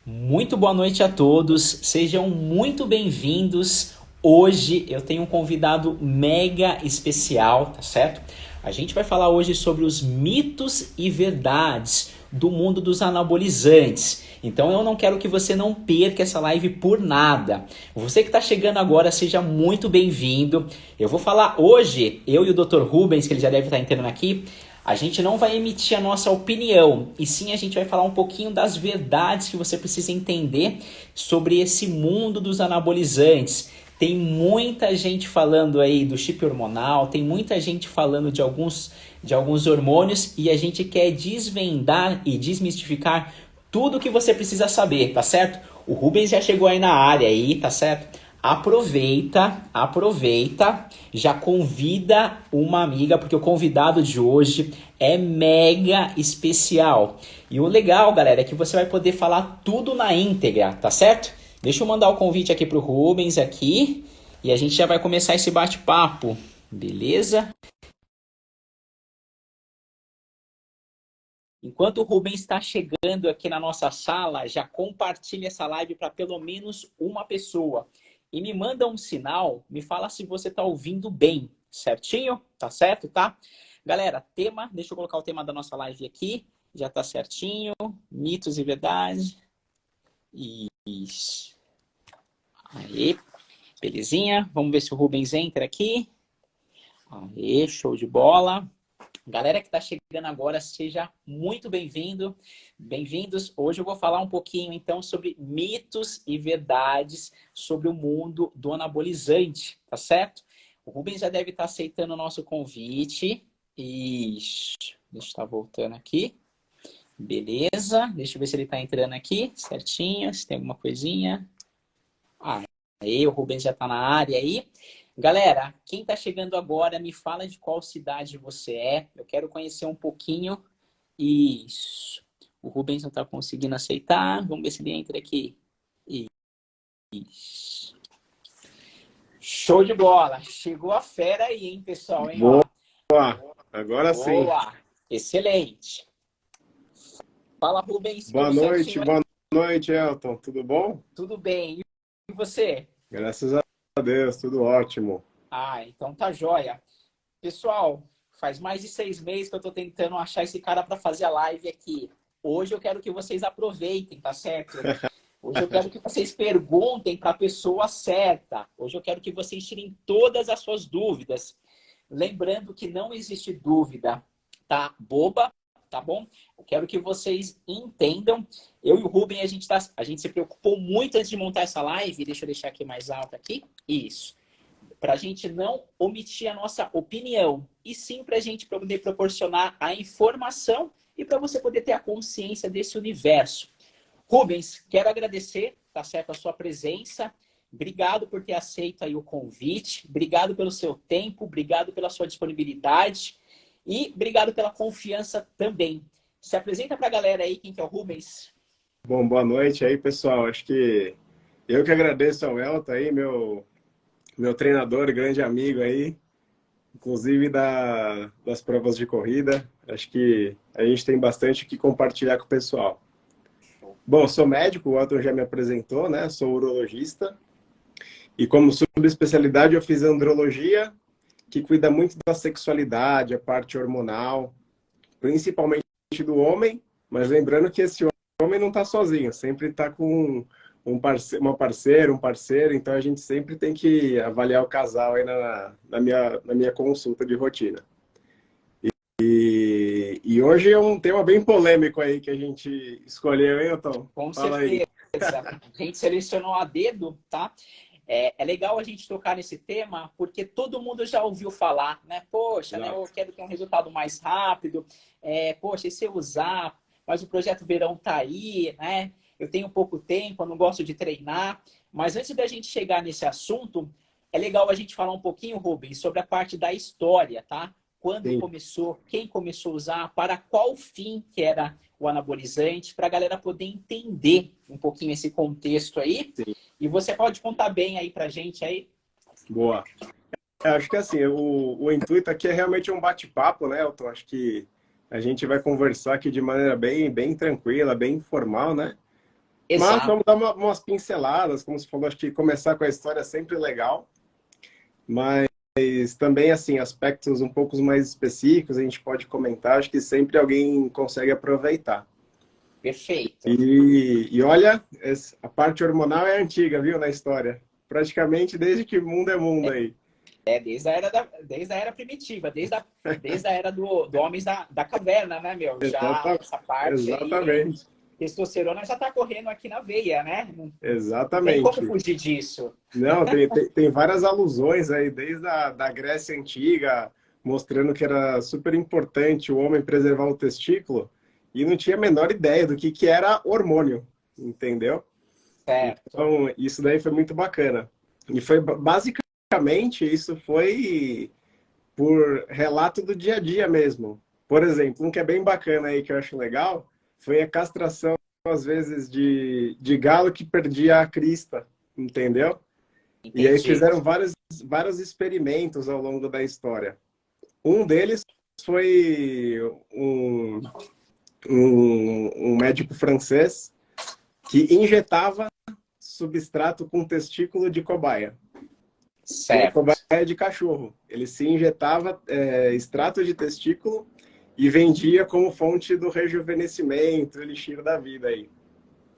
Muito boa noite a todos, sejam muito bem-vindos. Hoje eu tenho um convidado mega especial, tá certo? A gente vai falar hoje sobre os mitos e verdades do mundo dos anabolizantes. Então eu não quero que você não perca essa live por nada. Você que está chegando agora, seja muito bem-vindo. Eu vou falar hoje, eu e o Dr. Rubens, que ele já deve estar entrando aqui, a gente não vai emitir a nossa opinião, e sim a gente vai falar um pouquinho das verdades que você precisa entender sobre esse mundo dos anabolizantes. Tem muita gente falando aí do chip hormonal, tem muita gente falando de alguns hormônios, e a gente quer desvendar e desmistificar tudo o que você precisa saber, tá certo? O Rubens já chegou aí na área aí, tá certo? Aproveita, já convida uma amiga, porque o convidado de hoje é mega especial. E o legal, galera, é que você vai poder falar tudo na íntegra, tá certo? Deixa eu mandar o convite aqui pro Rubens aqui, e a gente já vai começar esse bate-papo, beleza? Enquanto o Rubens está chegando aqui na nossa sala, já compartilha essa live para pelo menos uma pessoa. E me manda um sinal, me fala se você está ouvindo bem, certinho? Tá certo, tá? Galera, tema, deixa eu colocar o tema da nossa live aqui, já tá certinho, mitos e verdade. Isso. Aí, belezinha. Vamos ver se o Rubens entra aqui. Aí, show de bola. Galera que está chegando agora, seja muito bem-vindo, bem-vindos. Hoje eu vou falar um pouquinho então sobre mitos e verdades sobre o mundo do anabolizante, tá certo? O Rubens já deve estar aceitando o nosso convite. Deixa eu estar voltando aqui. Beleza, deixa eu ver se ele está entrando aqui, certinho, se tem alguma coisinha. Aí, o Rubens já está na área aí. Galera, quem está chegando agora, me fala de qual cidade você é. Eu quero conhecer um pouquinho. Isso. O Rubens não está conseguindo aceitar. Vamos ver se ele entra aqui. Isso. Show de bola. Chegou a fera aí, hein, pessoal, hein, Boa, ó. agora sim. Boa. Excelente. Fala, Rubens. Tudo certinho aí? Boa noite, Elton. Tudo bom? Tudo bem. E você? Graças a Deus, tudo ótimo. Então tá jóia. Pessoal, faz mais de 6 meses que eu tô tentando achar esse cara para fazer a live aqui. Hoje eu quero que vocês aproveitem, tá certo? Hoje eu quero que vocês perguntem para a pessoa certa. Hoje eu quero que vocês tirem todas as suas dúvidas. Lembrando que não existe dúvida, tá? Boba, tá bom? Eu quero que vocês entendam. Eu e o Rubem, a gente se preocupou muito antes de montar essa live. Deixa eu deixar aqui mais alto aqui. Isso, para a gente não omitir a nossa opinião, e sim para a gente poder proporcionar a informação e para você poder ter a consciência desse universo. Rubens, quero agradecer, tá certo, a sua presença. Obrigado por ter aceito aí o convite. Obrigado pelo seu tempo, obrigado pela sua disponibilidade e obrigado pela confiança também. Se apresenta para a galera aí quem que é o Rubens. Bom, boa noite aí, pessoal. Acho que eu que agradeço ao Elton aí, meu treinador, grande amigo aí, inclusive das provas de corrida. Acho que a gente tem bastante o que compartilhar com o pessoal. Bom, sou médico, o Elton já me apresentou, né? Sou urologista. E como subespecialidade eu fiz andrologia, que cuida muito da sexualidade, a parte hormonal, principalmente do homem, mas lembrando que esse homem não está sozinho, sempre está com uma parceira, um parceiro, então a gente sempre tem que avaliar o casal aí na minha consulta de rotina. E hoje é um tema bem polêmico aí que a gente escolheu, hein, Elton? Com Fala aí. certeza. A gente selecionou a dedo, tá? É legal a gente tocar nesse tema, porque todo mundo já ouviu falar, né? Poxa, né, eu Exato. quero ter um resultado mais rápido. Poxa, e se eu usar? Mas o projeto verão tá aí, né? Eu tenho pouco tempo, eu não gosto de treinar. Mas antes da gente chegar nesse assunto, é legal a gente falar um pouquinho, Rubens, sobre a parte da história, tá? Quando Sim, começou, quem começou a usar, para qual fim que era o anabolizante, para a galera poder entender um pouquinho esse contexto aí. sim. E você pode contar bem aí pra gente aí? Boa. Acho que assim, o intuito aqui é realmente um bate-papo, né, Elton? Acho que a gente vai conversar aqui de maneira bem tranquila, bem informal, né? Mas Exato. vamos dar umas pinceladas, como você falou, acho que começar com a história é sempre legal, mas também, assim, aspectos um pouco mais específicos a gente pode comentar, acho que sempre alguém consegue aproveitar. Perfeito. E olha, a parte hormonal é antiga, viu, na história. Praticamente desde que mundo é mundo aí. Desde a era primitiva, desde a era do homens da caverna, né, meu? Já essa parte aí, Exatamente. testosterona já tá correndo aqui na veia, né? Não tem como Exatamente. fugir disso. Não, tem várias alusões aí, desde da Grécia Antiga, mostrando que era super importante o homem preservar o testículo, e não tinha a menor ideia do que era hormônio, entendeu? Certo. Então, isso daí foi muito bacana. E foi basicamente, isso foi por relato do dia a dia mesmo. Por exemplo, um que é bem bacana aí, que eu acho legal, foi a castração, às vezes, de galo que perdia a crista, entendeu? E aí Entendi. fizeram vários experimentos ao longo da história. Um deles foi um médico francês que injetava substrato com testículo de cobaia. E aí, cobaia Certo. é de cachorro. Ele se injetava extrato de testículo e vendia como fonte do rejuvenescimento, elixir da vida aí.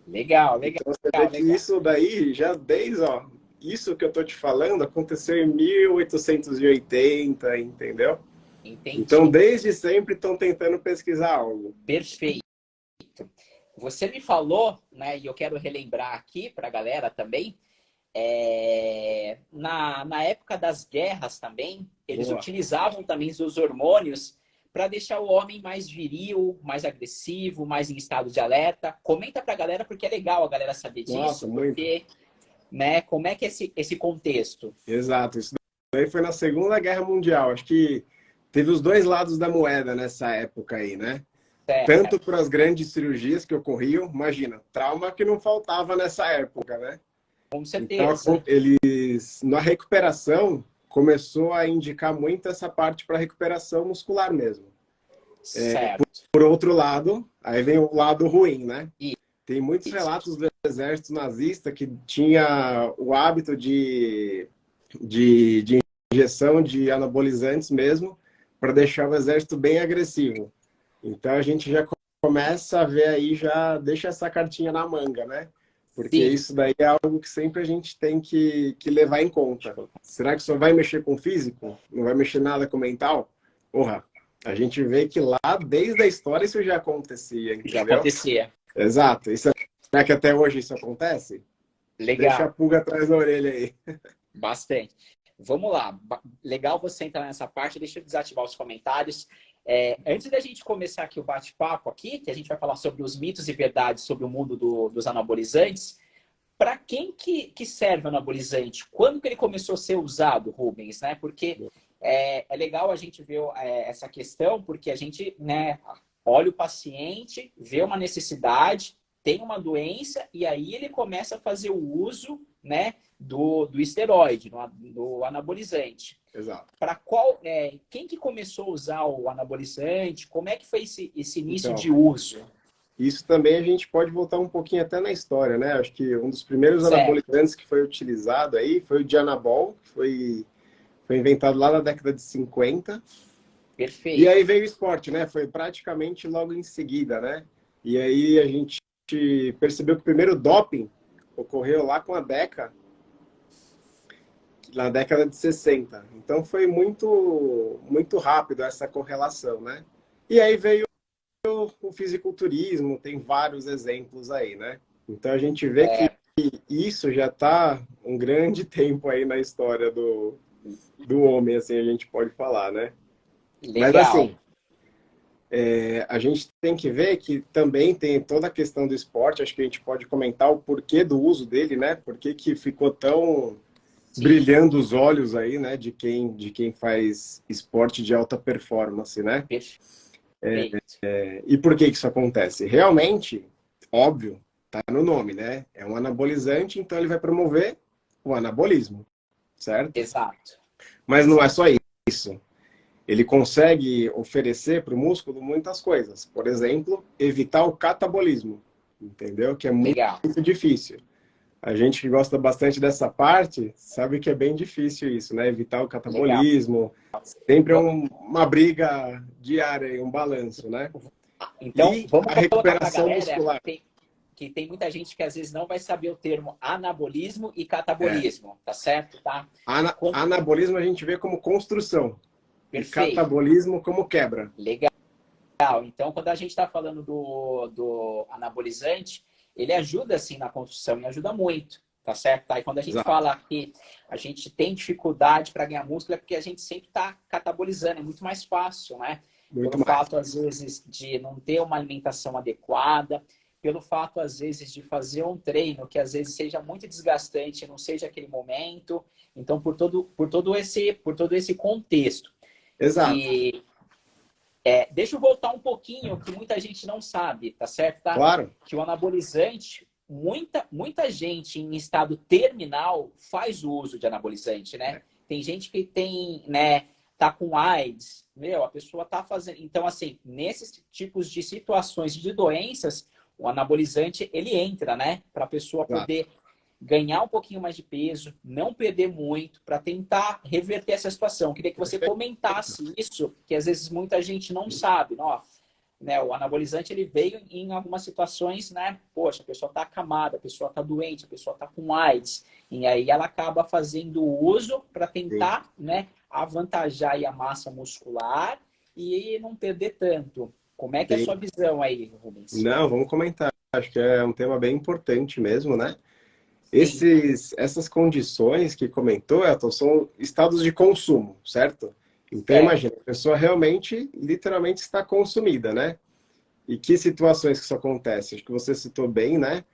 Legal, legal, Então você vê que legal. isso daí, já desde, ó, isso que eu tô te falando aconteceu em 1880, entendeu? Então, Entendi. desde sempre estão tentando pesquisar algo. Perfeito. Você me falou, né, e eu quero relembrar aqui para a galera também, na época das guerras também, eles Boa. utilizavam também os hormônios para deixar o homem mais viril, mais agressivo, mais em estado de alerta. Comenta para a galera, porque é legal a galera saber Nossa, disso, muito. porque, né, como é que é esse contexto? Exato. Isso daí foi na Segunda Guerra Mundial. Acho que teve os dois lados da moeda nessa época aí, né? Tanto Certo, para as grandes cirurgias que ocorriam, imagina, trauma que não faltava nessa época, né? com Então, certeza. eles, na recuperação, começou a indicar muito essa parte para recuperação muscular mesmo. Certo. Por outro lado, aí vem o lado ruim, né? Tem muitos Isso. relatos do exército nazista que tinha o hábito de injeção de anabolizantes mesmo, para deixar o exército bem agressivo. Então a gente já começa a ver aí, já deixa essa cartinha na manga, né? Porque Sim. isso daí é algo que sempre a gente tem que levar em conta. Será que só vai mexer com o físico? Não vai mexer nada com o mental? Porra, a gente vê que lá, desde a história, isso já acontecia, Já entendeu? acontecia. Exato. Será que até hoje isso acontece? Deixa a Legal. pulga atrás da orelha aí. Bastante. Vamos lá. Legal você entrar nessa parte. Deixa eu desativar os comentários. Antes da gente começar aqui o bate-papo aqui, que a gente vai falar sobre os mitos e verdades sobre o mundo dos anabolizantes, para quem que serve o anabolizante? Quando que ele começou a ser usado, Rubens? Né? Porque é legal a gente ver essa questão, porque a gente, né, olha o paciente, vê uma necessidade, tem uma doença, e aí ele começa a fazer o uso, né, do esteroide, do anabolizante. Exato. Para quem que começou a usar o anabolizante? Como é que foi esse início Então, de uso? isso também a gente pode voltar um pouquinho até na história, né? Acho que um dos primeiros Certo, anabolizantes que foi utilizado aí foi o Dianabol, que foi inventado lá na década de 50. E aí perfeito. veio o esporte, né? Foi praticamente logo em seguida, né? E aí a gente percebeu que o primeiro doping ocorreu lá com a DECA, na década de 60. Então foi muito rápido essa correlação, né? E aí veio o fisiculturismo, tem vários exemplos aí, né? Então a gente vê que isso já está um grande tempo aí na história do homem, assim, a gente pode falar, né? Mas Legal. assim, a gente tem que ver que também tem toda a questão do esporte, acho que a gente pode comentar o porquê do uso dele, né? Por que ficou tão Sim, brilhando os olhos aí, né, de quem faz esporte de alta performance, né? perfeito. E por que isso acontece? Realmente, óbvio, tá no nome, né? É um anabolizante, então ele vai promover o anabolismo, certo? Exato. Mas não é só isso. Ele consegue oferecer para o músculo muitas coisas. Por exemplo, evitar o catabolismo. entendeu? Que é Legal. muito difícil. A gente que gosta bastante dessa parte, sabe que é bem difícil isso, né? Evitar o Legal. catabolismo, sempre é uma briga diária, um balanço, né? Então, E vamos a colocar para a recuperação galera muscular. Que tem muita gente que às vezes não vai saber o termo anabolismo e É. catabolismo, tá certo? Tá? Quando... Anabolismo a gente vê como construção e Perfeito. catabolismo como quebra. Legal. Então, quando a gente está falando do anabolizante, ele ajuda, assim, na construção e ajuda muito, tá certo? Tá? E quando a gente Exato. fala que a gente tem dificuldade para ganhar músculo, é porque a gente sempre está catabolizando, é muito mais fácil, né? Muito Pelo mais. fato, às vezes, de não ter uma alimentação adequada, pelo fato, às vezes, de fazer um treino que, às vezes, seja muito desgastante, não seja aquele momento. Então, por todo esse contexto. Exato. E deixa eu voltar um pouquinho, que muita gente não sabe, tá certo? Tá? Claro. Que o anabolizante, muita gente em estado terminal faz uso de anabolizante, né? Tem gente que tem, né, tá com AIDS, a pessoa tá fazendo. Então, assim, nesses tipos de situações de doenças, o anabolizante, ele entra, né? Para a pessoa Exato. poder ganhar um pouquinho mais de peso, não perder muito, para tentar reverter essa situação. Queria que você Perfeito. comentasse isso, que às vezes muita gente não sabe. Né, o anabolizante ele veio em algumas situações, né? Poxa, a pessoa está acamada, a pessoa está doente, a pessoa está com AIDS. E aí ela acaba fazendo uso para Sim. tentar, né, avantajar aí a massa muscular e não perder tanto. Como é que é a Sim. sua visão aí, Rubens? Não, vamos comentar. Acho que é um tema bem importante mesmo, né? Sim, Essas condições que comentou, Elton, são estados de consumo, certo? Então, certo. imagina, a pessoa realmente, literalmente está consumida, né? E que situações que isso acontece? Acho que você citou bem, né?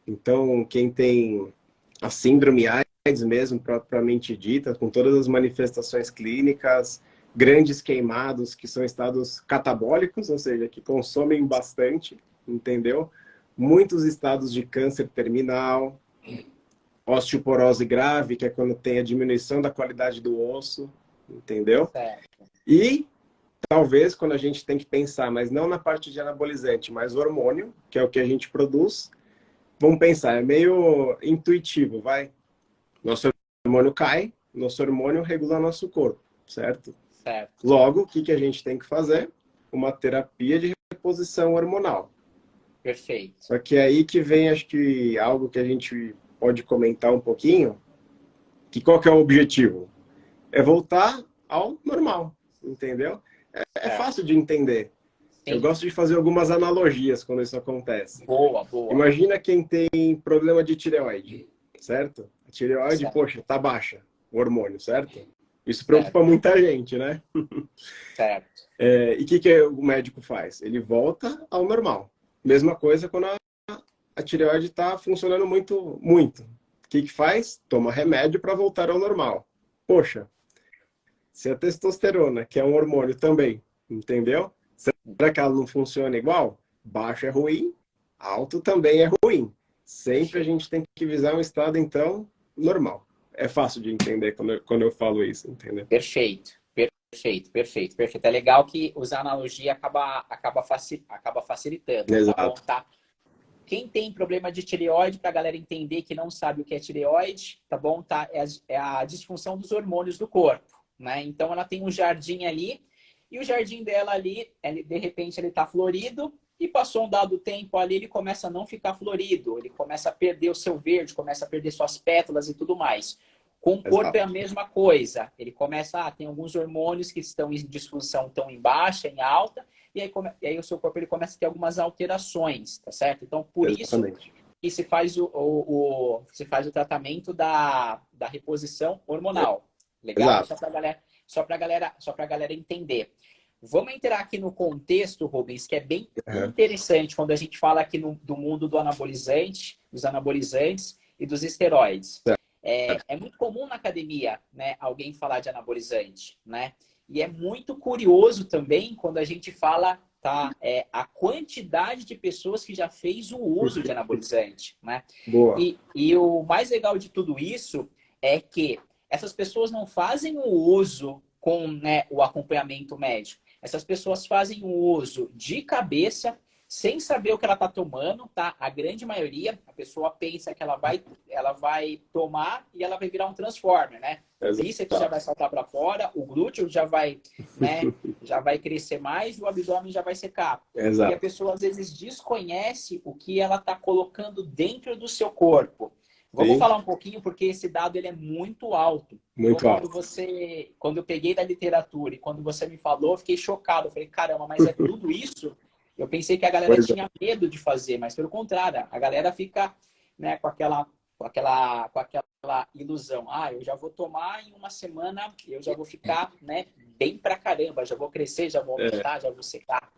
Então, quem tem a síndrome AIDS mesmo, propriamente dita, com todas as manifestações clínicas, grandes queimados, que são estados catabólicos, ou seja, que consomem bastante, entendeu? Muitos estados de câncer terminal, osteoporose grave, que é quando tem a diminuição da qualidade do osso, entendeu? Certo. E talvez quando a gente tem que pensar, mas não na parte de anabolizante, mas hormônio, que é o que a gente produz, vamos pensar, é meio intuitivo, vai. Nosso hormônio cai, nosso hormônio regula nosso corpo, certo? Certo. Logo, o que a gente tem que fazer? Uma terapia de reposição hormonal. Perfeito. Só que é aí que vem, acho que algo que a gente pode comentar um pouquinho, que qual que é o objetivo? É voltar ao normal, entendeu? É Certo. fácil de entender. Eu Sim. gosto de fazer algumas analogias quando isso acontece. Boa, boa. Imagina quem tem problema de tireoide, certo? A tireoide, Certo. poxa, tá baixa, o hormônio, certo? Isso preocupa Certo. muita gente, né? Certo. E o que o médico faz? Ele volta ao normal. Mesma coisa quando a tireoide está funcionando muito, muito. O que faz? Toma remédio para voltar ao normal. Poxa, se a testosterona, que é um hormônio também, entendeu? Será que ela não funciona igual? Baixo é ruim, alto também é ruim. Sempre a Perfeito. gente tem que visar um estado, então, normal. É fácil de entender quando eu falo isso, entendeu? Perfeito. Perfeito. Perfeito. Perfeito. É legal que usar analogia acaba facilitando, tá bom? Exato. Tá? Quem tem problema de tireoide, para a galera entender que não sabe o que é tireoide, tá bom? Tá? É a disfunção dos hormônios do corpo, né? Então ela tem um jardim ali, e o jardim dela ali, de repente ele tá florido, e passou um dado tempo ali, ele começa a não ficar florido, ele começa a perder o seu verde, começa a perder suas pétalas e tudo mais. Com o corpo é a Exato. mesma coisa. Ele começa, tem alguns hormônios que estão em disfunção, estão em baixa, em alta, e aí o seu corpo ele começa a ter algumas alterações, tá certo? Então, por isso Exatamente. que se faz o tratamento da reposição hormonal. Legal? Exato. Só para galera entender. Vamos entrar aqui no contexto, Rubens, que é bem Uhum. interessante quando a gente fala aqui do mundo do anabolizante, dos anabolizantes e dos esteroides. É muito comum na academia, né, alguém falar de anabolizante, né? E é muito curioso também quando a gente fala, tá, a quantidade de pessoas que já fez o uso de anabolizante, né? Boa. E o mais legal de tudo isso é que essas pessoas não fazem o uso com, né, o acompanhamento médico. Essas pessoas fazem o uso de cabeça, sem saber o que ela está tomando, tá? A grande maioria, a pessoa pensa que ela vai tomar e ela vai virar um transformer, né? O bíceps já vai saltar para fora, o glúteo já vai, né? Já vai crescer mais e o abdômen já vai secar. Exato. E a pessoa às vezes desconhece o que ela está colocando dentro do seu corpo. Vamos Sim. falar um pouquinho, porque esse dado ele é muito alto. Muito alto. Quando eu peguei da literatura e quando você me falou, eu fiquei chocado. Eu falei, caramba, mas é tudo isso? Eu pensei que a galera tinha medo de fazer, mas pelo contrário, a galera fica, né, com aquela ilusão. Ah, eu já vou tomar em uma semana, eu já vou ficar, né, bem pra caramba, já vou crescer, já vou aumentar, já vou secar.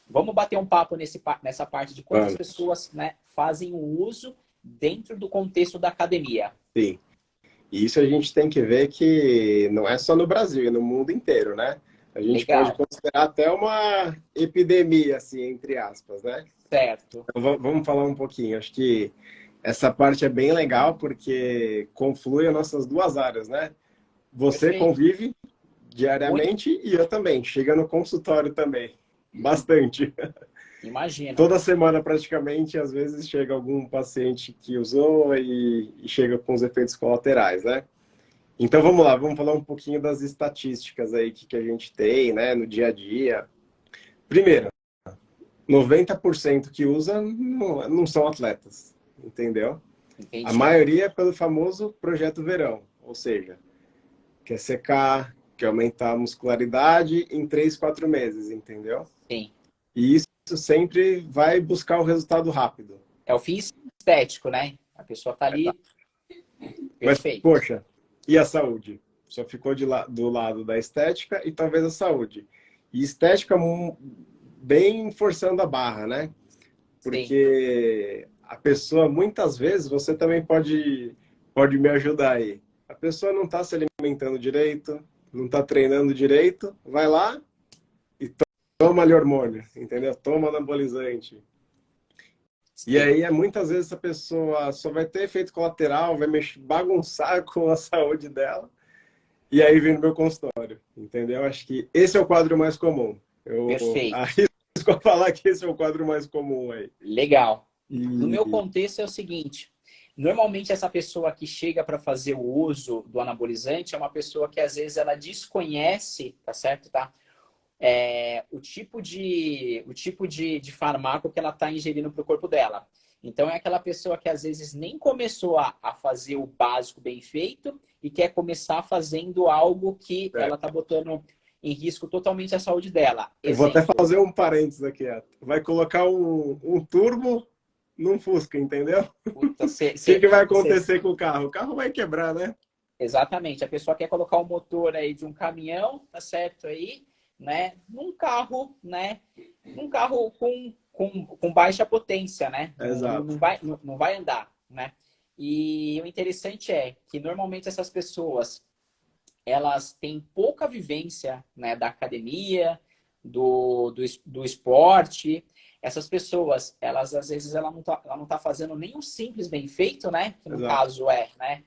Vamos bater um papo nessa parte de quantas pessoas, né, fazem o uso dentro do contexto da academia. Sim. E isso a gente tem que ver que não é só no Brasil, é no mundo inteiro, né? A gente pode considerar até uma epidemia, assim, entre aspas, né? Certo. Então, vamos falar um pouquinho. Acho que essa parte é bem legal porque conflui as nossas duas áreas, né? Você convive diariamente e eu também. Chega no consultório também. Bastante. Imagina. Toda semana, praticamente, às vezes chega algum paciente que usou e chega com os efeitos colaterais, né? Então, vamos lá, vamos falar um pouquinho das estatísticas aí que a gente tem, né, no dia a dia. Primeiro, 90% que usa não são atletas, entendeu? Entendi. A maioria é pelo famoso projeto verão, ou seja, quer secar, quer aumentar a muscularidade em 3, 4 meses, entendeu? Sim. E isso sempre vai buscar o resultado rápido. É o fim estético, né? A pessoa tá ali. Perfeito. Mas, poxa, e a saúde? Só ficou do lado da estética e talvez a saúde. E estética bem forçando a barra, né? Porque a pessoa, muitas vezes, você também pode me ajudar aí. A pessoa não está se alimentando direito, não está treinando direito, vai lá e toma hormônio, entendeu? Toma anabolizante. Sim. E aí, muitas vezes, a pessoa só vai ter efeito colateral, vai bagunçar com a saúde dela, e aí vem no meu consultório, entendeu? Acho que esse é o quadro mais comum. Perfeito. Arrisco a falar que esse é o quadro mais comum aí. Legal. No meu contexto é o seguinte, normalmente essa pessoa que chega para fazer o uso do anabolizante é uma pessoa que às vezes ela desconhece, tá certo, tá? O tipo de fármaco que ela está ingerindo para o corpo dela. Então, é aquela pessoa que às vezes nem começou a fazer o básico bem feito e quer começar fazendo algo que ela está botando em risco totalmente a saúde dela. Eu vou até fazer um parênteses aqui. Vai colocar um turbo num Fusca, entendeu? Puta, o que vai acontecer com o carro? O carro vai quebrar, né? Exatamente. A pessoa quer colocar o motor aí de um caminhão, tá certo aí, né? Num carro, né? Num carro com baixa potência, né? Exato. Não vai andar, né? E o interessante é que normalmente essas pessoas elas têm pouca vivência, né, da academia, do esporte. Essas pessoas, elas às vezes ela não tá fazendo nenhum simples bem feito, né? Que no caso é, né?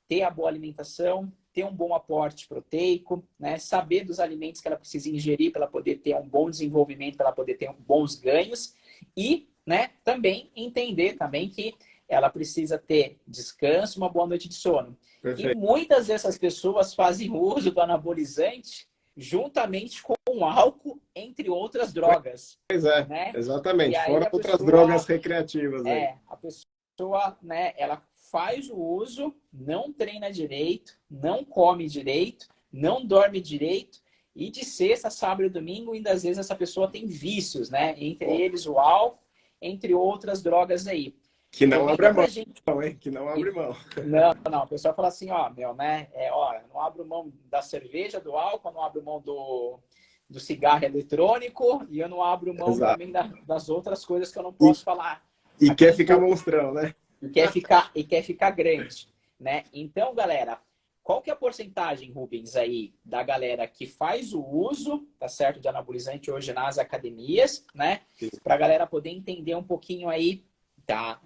Ter a boa alimentação, ter um bom aporte proteico, né? Saber dos alimentos que ela precisa ingerir para ela poder ter um bom desenvolvimento, para ela poder ter bons ganhos e, né, também entender também que ela precisa ter descanso, uma boa noite de sono. Perfeito. E muitas dessas pessoas fazem uso do anabolizante juntamente com o álcool, entre outras drogas. Pois é, né? Exatamente. Fora outras drogas recreativas. A pessoa, né, ela faz o uso, não treina direito, não come direito, não dorme direito, e de sexta, sábado e domingo, ainda às vezes essa pessoa tem vícios, né? Entre eles o álcool, entre outras drogas aí. Que não abre a mão, hein? Que não abre mão. Não. O pessoal fala assim, ó, né? Eu não abro mão da cerveja, do álcool, eu não abro mão do cigarro eletrônico e eu não abro mão também das outras coisas que eu não posso falar. E quer ficar monstrão, né? E quer ficar grande, né? Então, galera, qual que é a porcentagem, Rubens, aí, da galera que faz o uso, tá certo, de anabolizante hoje nas academias, né? Pra galera poder entender um pouquinho aí, tá?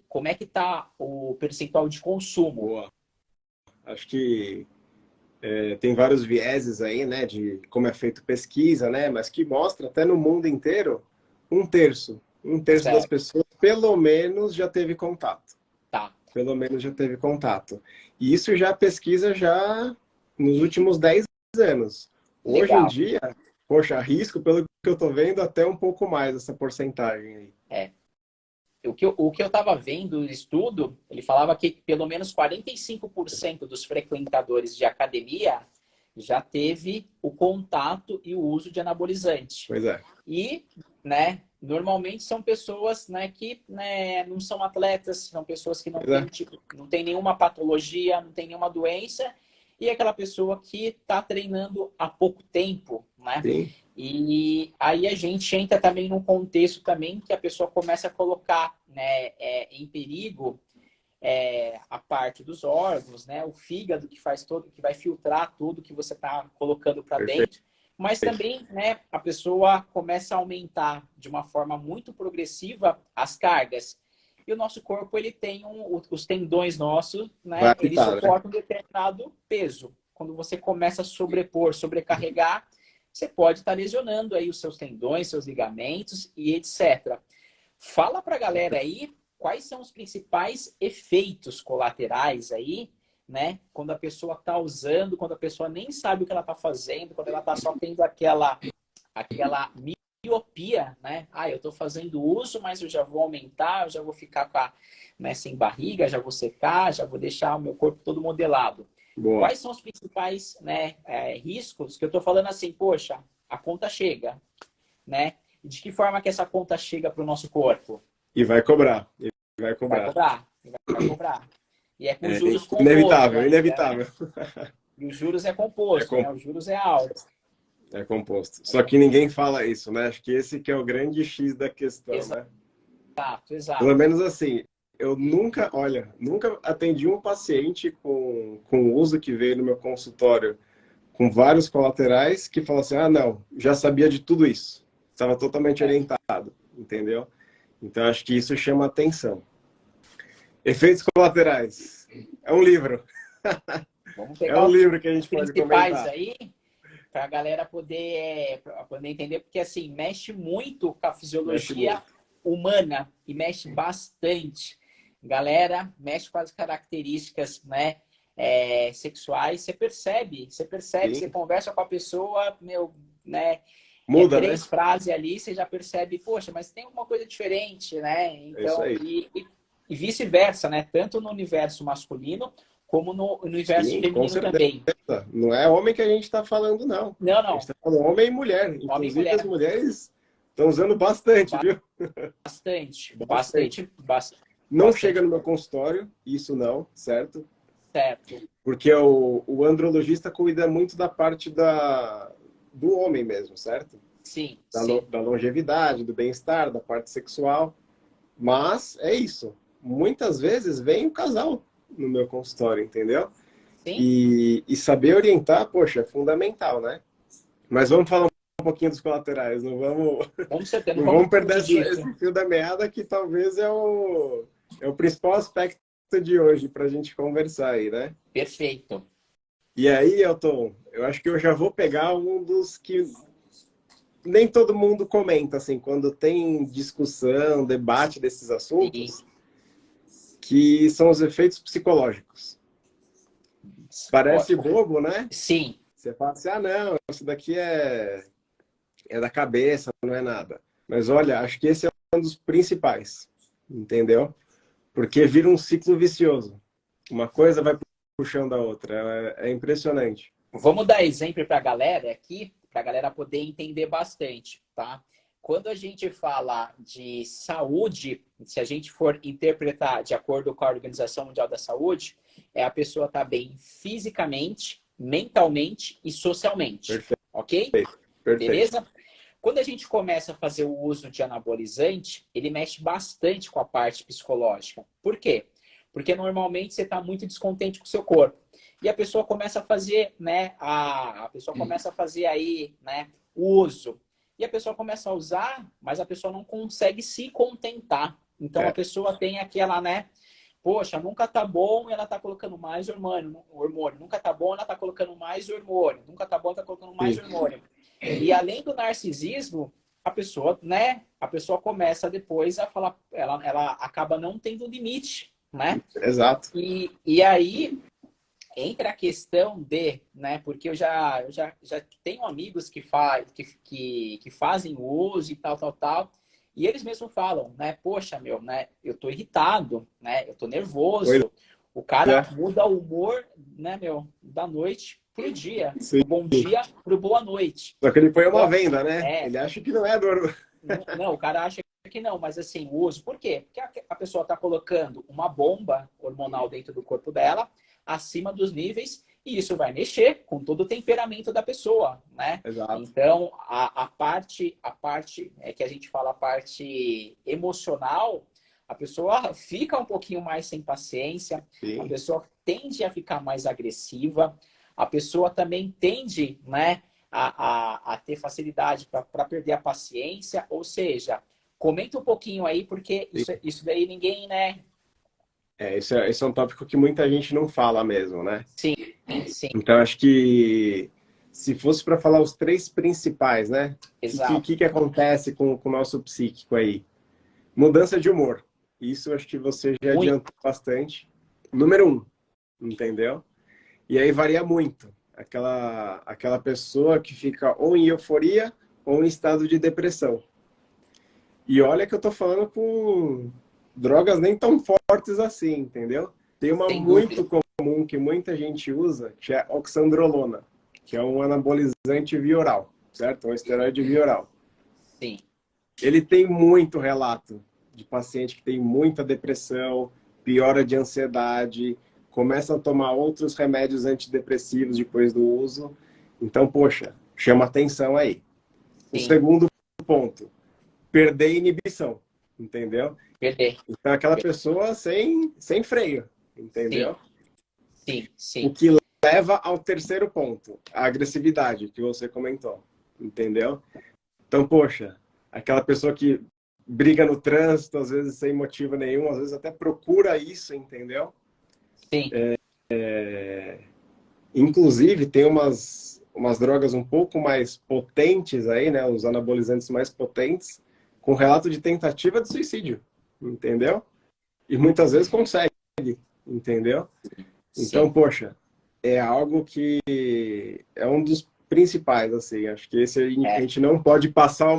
Como é que tá o percentual de consumo? Boa. Acho que tem vários vieses aí, né? De como é feito pesquisa, né? Mas que mostra até no mundo inteiro um terço. Um terço das Certo. pessoas, pelo menos, já teve contato. Tá. Pelo menos já teve contato. E isso já pesquisa já nos últimos 10 anos. Hoje em Legal. dia, poxa, arrisco, pelo que eu tô vendo, até um pouco mais essa porcentagem aí. É. O que eu estava vendo no estudo, ele falava que pelo menos 45% dos frequentadores de academia já teve o contato e o uso de anabolizante. Pois é. E, né, normalmente são pessoas, né, que, né, não são atletas, são pessoas que não Pois têm, é. tipo, não tem nenhuma patologia, não tem nenhuma doença, e é aquela pessoa que está treinando há pouco tempo, né? Sim. E aí a gente entra também num contexto também que a pessoa começa a colocar, né, em perigo a parte dos órgãos, né, o fígado que faz todo, que vai filtrar tudo que você está colocando para Perfeito. dentro, mas também, né, a pessoa começa a aumentar de uma forma muito progressiva as cargas. E o nosso corpo, ele tem os tendões nossos, Vai né, eles apitar, né? suportam um determinado peso. Quando você começa a sobrepor, sobrecarregar, você pode estar lesionando aí os seus tendões, seus ligamentos e etc. Fala para a galera aí quais são os principais efeitos colaterais aí, né? Quando a pessoa está usando, quando a pessoa nem sabe o que ela está fazendo, quando ela está só tendo aquela miopia, né? Ah, eu estou fazendo uso, mas eu já vou aumentar, eu já vou ficar né, sem barriga, já vou secar, já vou deixar o meu corpo todo modelado. Boa. Quais são os principais, né, riscos que eu estou falando assim, poxa, a conta chega, né? E de que forma que essa conta chega para o nosso corpo? E vai cobrar. E vai Vai cobrar. cobrar, vai cobrar. E é com É juros compostos inevitável, ainda, né? inevitável. E os juros é É, composto, né? Os juros é alto. é composto. Só que ninguém fala isso, né? Acho que esse que é o grande X da questão, Exato, né? Pelo exato. menos assim, eu nunca, olha, nunca atendi um paciente com o uso que veio no meu consultório com vários colaterais que falou assim, ah, não, já sabia de tudo isso. Estava totalmente É. orientado, entendeu? Então, acho que isso chama atenção. Efeitos colaterais. É um livro. Vamos É pegar um os livro que a gente pode principais comentar. aí para a galera pra poder entender, porque assim, mexe muito com a Mexe fisiologia muito. humana e mexe bastante. Galera, mexe com as características, né, sexuais. Você percebe, você Sim. conversa com a pessoa, meu, né, Muda, né? 3 frases ali, você já percebe, poxa, mas tem alguma coisa diferente, né? É isso Então, aí. e vice-versa, né? Tanto no universo masculino como no universo Sim, com feminino certeza. também. Não é homem que a gente está falando, não. Não, A gente não. está falando homem e mulher. Homem e Inclusive, as mulher. mulheres estão usando bastante, viu? Bastante, Bastante. Não chega bastante no meu consultório, isso não, certo? certo. Porque o andrologista cuida muito da parte do homem mesmo, certo? Sim, Da, sim, da longevidade, do bem-estar, da parte sexual. Mas é isso. Muitas vezes vem o casal no meu consultório, entendeu? sim. E saber orientar, poxa, é fundamental, né? Mas vamos falar um pouquinho dos colaterais, Com certeza, não não vamos vamos perder fugir disso. esse fio da meada que talvez é o principal aspecto de hoje para a gente conversar aí, né? Perfeito. E aí, Elton, eu acho que eu já vou pegar um dos que nem todo mundo comenta, assim, quando tem discussão, debate desses Sim, assuntos, que são os efeitos psicológicos. Parece bobo, né? sim, Você fala assim, ah, não, isso daqui é da cabeça, não é nada. Mas olha, acho que esse é um dos principais, entendeu? Porque vira um ciclo vicioso. Uma coisa vai puxando a outra. É impressionante. vamos dar exemplo para a galera aqui, para a galera poder entender bastante, tá? Quando a gente fala de saúde, se a gente for interpretar de acordo com a Organização Mundial da Saúde, é a pessoa estar bem fisicamente, mentalmente e socialmente, Perfeito, ok? perfeito. Beleza? Quando a gente começa a fazer o uso de anabolizante, ele mexe bastante com a parte psicológica. Por quê? Porque normalmente você está muito descontente com o seu corpo. E a pessoa começa a fazer, né? A pessoa começa a fazer aí, né? O uso. E a pessoa começa a usar, mas a pessoa não consegue se contentar. Então a É, pessoa tem aquela, né? Poxa, nunca tá bom e ela tá colocando mais hormônio. Nunca tá bom, ela tá colocando mais hormônio. Nunca tá bom, ela tá colocando mais sim, hormônio. E além do narcisismo, a pessoa, né? A pessoa começa depois a falar, ela acaba não tendo limite, né? Exato. E aí entra a questão de, né? Porque eu já tenho amigos que fazem o uso e tal. E eles mesmos falam, né? Poxa, meu, né? Eu tô irritado, né? Eu tô Pois nervoso. O cara é. muda o humor, né, meu, da noite pro dia, Sim. do bom dia pro boa noite. Só que ele põe uma Então, venda, né? Ele acha que não é dor. não, o cara acha que não, mas assim, o uso. Por quê? Porque a pessoa está colocando uma bomba hormonal dentro do corpo dela, acima dos níveis, e isso vai mexer com todo o temperamento da pessoa, né? Exato. Então, a parte é que a gente fala a parte emocional, a pessoa fica um pouquinho mais sem paciência, a Sim. pessoa tende a ficar mais agressiva, a pessoa também tende, né? A ter facilidade para perder a paciência, ou seja, comenta um pouquinho aí, porque isso daí ninguém, né? Esse é um tópico que muita gente não fala mesmo, né? Sim, sim, Então, acho que se fosse para falar os três principais, né? O exato. que acontece com o nosso psíquico aí? Mudança de humor. Isso acho que você já Muito, adiantou bastante. Número um, entendeu? E aí varia muito. Aquela pessoa que fica ou em euforia ou em estado de depressão. E olha que eu tô falando com drogas nem tão fortes assim, entendeu? Tem uma sem dúvida. muito comum que muita gente usa, que é oxandrolona, que é um anabolizante via oral, certo? Um esteroide via oral. Sim, Ele tem muito relato de paciente que tem muita depressão, piora de ansiedade, começa a tomar outros remédios antidepressivos depois do uso. Então, poxa, chama atenção aí. O sim, segundo ponto, perder inibição, entendeu? perder. Então, aquela pessoa sem freio, Sim, entendeu? sim, O sim, que leva ao terceiro ponto, a agressividade, que você comentou, entendeu? Então, poxa, aquela pessoa que briga no trânsito, às vezes sem motivo nenhum, às vezes até procura isso, entendeu? sim, Inclusive, tem umas drogas um pouco mais potentes aí, né? Os anabolizantes mais potentes, com relato de tentativa de suicídio, entendeu? E muitas vezes consegue, entendeu? Então, sim. poxa, é algo que é um dos principais, assim. Acho que esse a É. gente não pode passar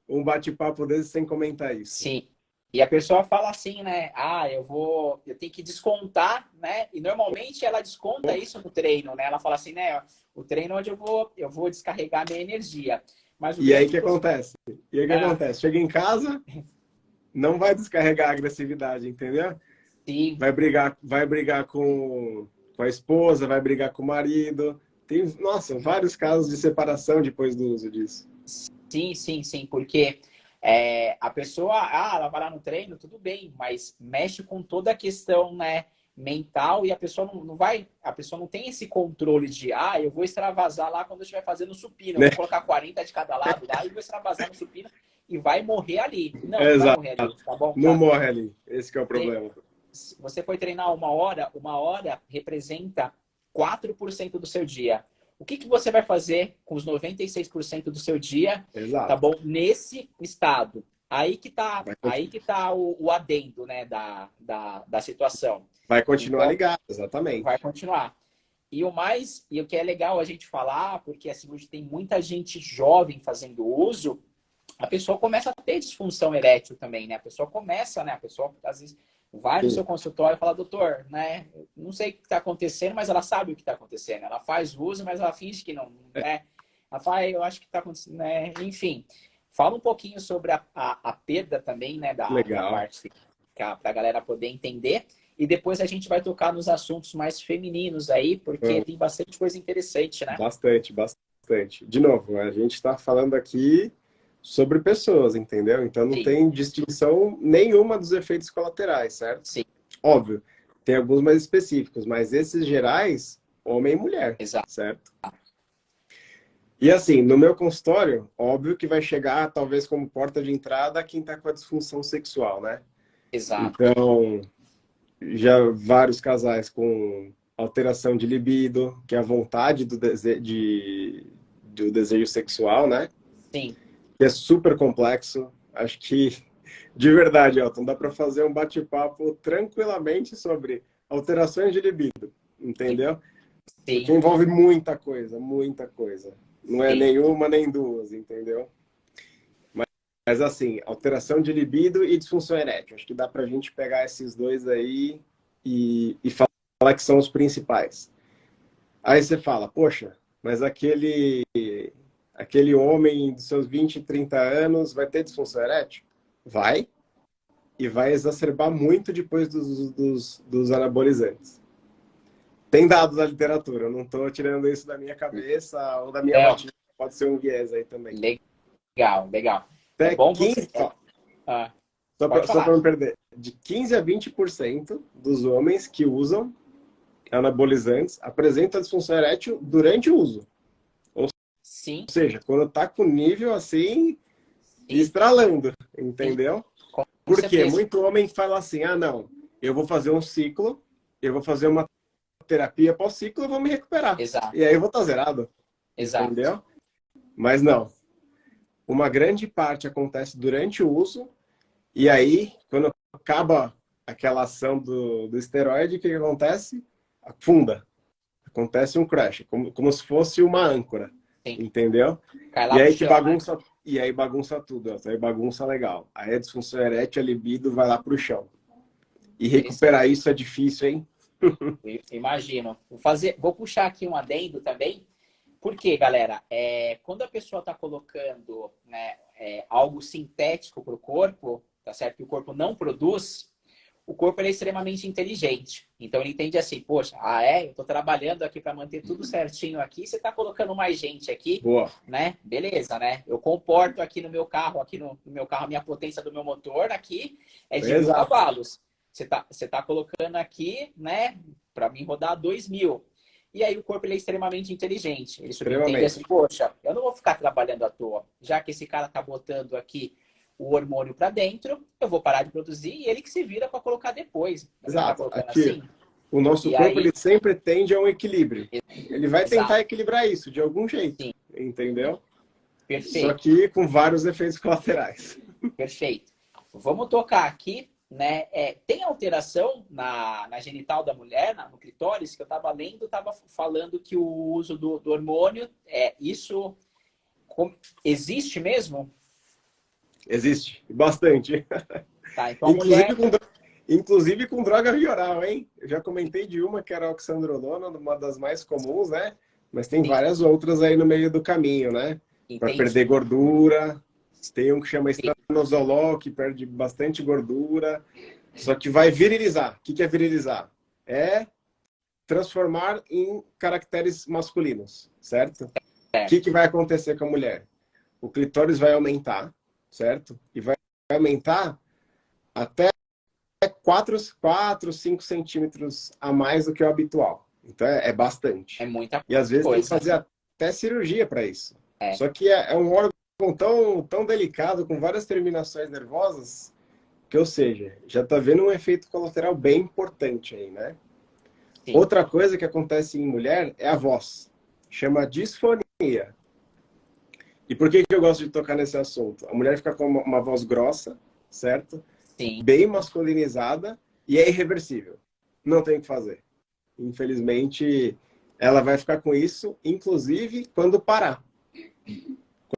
um bate-papo desse sem comentar isso. Sim. E a pessoa fala assim, né? Ah, eu tenho que descontar, né? E normalmente ela desconta isso no treino, né? Ela fala assim, né? O treino é onde eu vou descarregar minha energia. Mas o E aí o grande que problema. acontece? E aí o que Ah, acontece? Chega em casa, não vai descarregar a agressividade, entendeu? sim, Vai brigar com a esposa, vai brigar com o marido. Tem, nossa, vários casos de separação depois do uso disso. sim, porque a pessoa, ela vai lá no treino, tudo bem, mas mexe com toda a questão, né, mental e a pessoa não vai, a pessoa não tem esse controle de, eu vou extravasar lá quando eu estiver fazendo supino, eu Né? vou colocar 40 de cada lado lá e vou extravasar no supino e vai morrer ali. Não vai Exato. morrer ali, tá bom? Não Tá? morre ali. Esse que é o problema. Você foi treinar uma hora representa 4% do seu dia. O que você vai fazer com os 96% do seu dia, tá Exato. bom? Nesse estado. Vai, Aí que tá o adendo, né, da situação. vai continuar Então, ligado, exatamente. vai continuar. E o que é legal a gente falar, porque assim, hoje tem muita gente jovem fazendo uso, a pessoa começa a ter disfunção erétil também, né? A pessoa começa, né? A pessoa às vezes vai no Sim. seu consultório e fala, doutor, né? Não sei o que está acontecendo, mas ela sabe o que está acontecendo. Ela faz uso, mas ela finge que não, né? Ela fala, eu acho que está acontecendo, né? Enfim, fala um pouquinho sobre a perda também, né? Da Legal. parte para a galera poder entender. E depois a gente vai tocar nos assuntos mais femininos aí, porque Vamos. tem bastante coisa interessante, né? Bastante, bastante. De novo, a gente está falando aqui sobre pessoas, entendeu? Então não Sim, tem distinção nenhuma dos efeitos colaterais, certo? sim, Óbvio, tem alguns mais específicos, mas esses gerais, homem e mulher, exato, certo? E assim, no meu consultório, óbvio que vai chegar, talvez como porta de entrada, quem está com a disfunção sexual, né? exato. Então, já vários casais com alteração de libido, que é a vontade do desejo sexual, né? Sim, que é super complexo. Acho que, de verdade, Elton, dá para fazer um bate-papo tranquilamente sobre alterações de libido, entendeu? Porque Sim, envolve muita coisa, muita coisa. Não é sim. nenhuma nem duas, entendeu? Mas assim, alteração de libido e disfunção erétil. Acho que dá pra gente pegar esses dois aí e falar que são os principais. Aí você fala, poxa, mas aquele homem dos seus 20, 30 anos vai ter disfunção erétil? Vai. E vai exacerbar muito depois dos anabolizantes. Tem dados da literatura, eu não estou tirando isso da minha cabeça ou da minha Não, batida. Pode ser um viés aí também. legal, legal. É Até bom você... 15, ó, Ah, pode só para falar. não perder, de 15 a 20% dos homens que usam anabolizantes apresentam disfunção erétil durante o uso. Ou Sim, seja, quando está com nível assim, sim, estralando, sim, entendeu? com Porque certeza. muito homem fala assim, ah, não, eu vou fazer um ciclo, eu vou fazer uma terapia pós-ciclo, eu vou me recuperar. Exato, E aí eu vou estar zerado, exato. entendeu? Mas não. Uma grande parte acontece durante o uso, e aí, quando acaba aquela ação do esteroide, o que acontece? Afunda. Acontece um crash, como se fosse uma âncora, Sim. entendeu? Cai E lá pro aí que chão, né? bagunça, e aí bagunça tudo, aí bagunça legal. Aí a disfunção erétil, a libido vai lá pro chão. E recuperar Interessante. isso é difícil, hein? Imagino. Vou puxar aqui um adendo também. Porque, galera, quando a pessoa está colocando, né, algo sintético para o corpo, tá certo? Que o corpo não produz, o corpo ele é extremamente inteligente. Então ele entende assim, poxa, eu estou trabalhando aqui para manter tudo certinho aqui, você está colocando mais gente aqui, Boa. né? Beleza, né? Eu comporto aqui no meu carro, no meu carro, a minha potência do meu motor aqui é de 1.000 Exato. cavalos. Você tá colocando aqui, né, para mim rodar 2.000. E aí o corpo ele é extremamente inteligente. Ele subentende assim, Extremamente. poxa, eu não vou ficar trabalhando à toa. Já que esse cara tá botando aqui o hormônio para dentro, eu vou parar de produzir e ele que se vira para colocar depois. Você está Exato. colocando Aqui, assim? o nosso E corpo ele aí, sempre tende a um equilíbrio. Ele vai tentar exato, equilibrar isso de algum jeito, sim, entendeu? Só perfeito, que com vários efeitos colaterais. perfeito. Vamos tocar aqui, né? Tem alteração na genital da mulher, no clitóris, que eu estava lendo, estava falando que o uso do hormônio, isso existe mesmo? Existe bastante. Tá, então a Inclusive mulher com, inclusive com droga oral, hein? Eu já comentei de uma que era a oxandrolona, uma das mais comuns, né? Mas tem tem, várias outras aí no meio do caminho, né? Para perder entendi. gordura. Tem um que chama estanozolol, que perde bastante gordura. Só que vai virilizar. O que é virilizar? É transformar em caracteres masculinos, certo? O que Certo. vai acontecer com a mulher? O clitóris vai aumentar, certo? E vai aumentar até 4, 5 centímetros a mais do que o habitual. Então é É bastante. muita E às vezes tem que coisa. fazer até cirurgia para isso. É, Só que é um órgão tão delicado, com várias terminações nervosas, que, ou seja, já está vendo um efeito colateral bem importante aí, né? sim. Outra coisa que acontece em mulher é a voz. Chama disfonia. E por que eu gosto de tocar nesse assunto? A mulher fica com uma voz grossa, certo? Sim, Bem masculinizada e é irreversível. Não tem o que fazer. Infelizmente, ela vai ficar com isso, inclusive quando parar.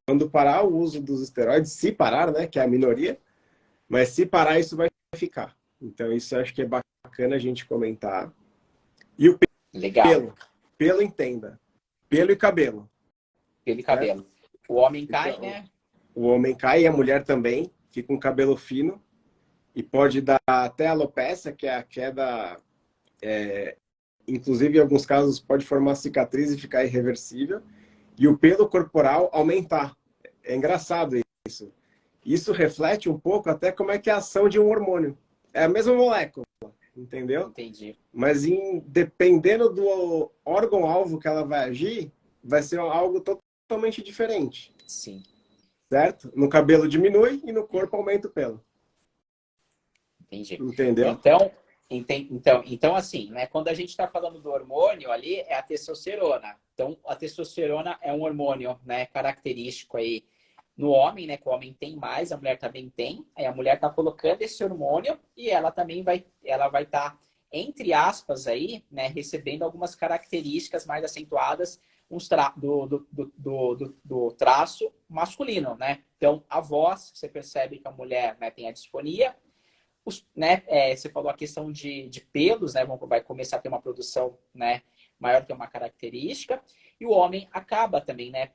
Quando parar o uso dos esteroides, se parar, né, que é a minoria, mas se parar, isso vai ficar. Então, isso eu acho que é bacana a gente comentar. E o legal. pelo. Pelo, entenda. Pelo e cabelo, Pelo e certo? cabelo. O homem cai, Então, né? o homem cai e a mulher também, fica com cabelo fino e pode dar até alopecia, que é a queda, inclusive em alguns casos pode formar cicatriz e ficar irreversível, e o pelo corporal aumentar. É engraçado isso. Isso reflete um pouco até como é que é a ação de um hormônio. É a mesma molécula, entendeu? Entendi. Mas dependendo do órgão-alvo que ela vai agir, vai ser algo totalmente diferente, Sim, certo? No cabelo diminui e no corpo aumenta o pelo. entendi. Entendeu? Então, assim, né? Quando a gente está falando do hormônio ali, é a testosterona. Então, a testosterona é um hormônio, né? Característico aí no homem, né? Que o homem tem mais, a mulher também tem. Aí a mulher tá colocando esse hormônio e ela também ela vai estar, entre aspas, aí, né? Recebendo algumas características mais acentuadas do traço masculino, né? Então, a voz, você percebe que a mulher, né, tem a disfonia. Né, você falou a questão de pelos, né? Vai começar a ter uma produção, né, maior que uma característica. E o homem acaba também, né,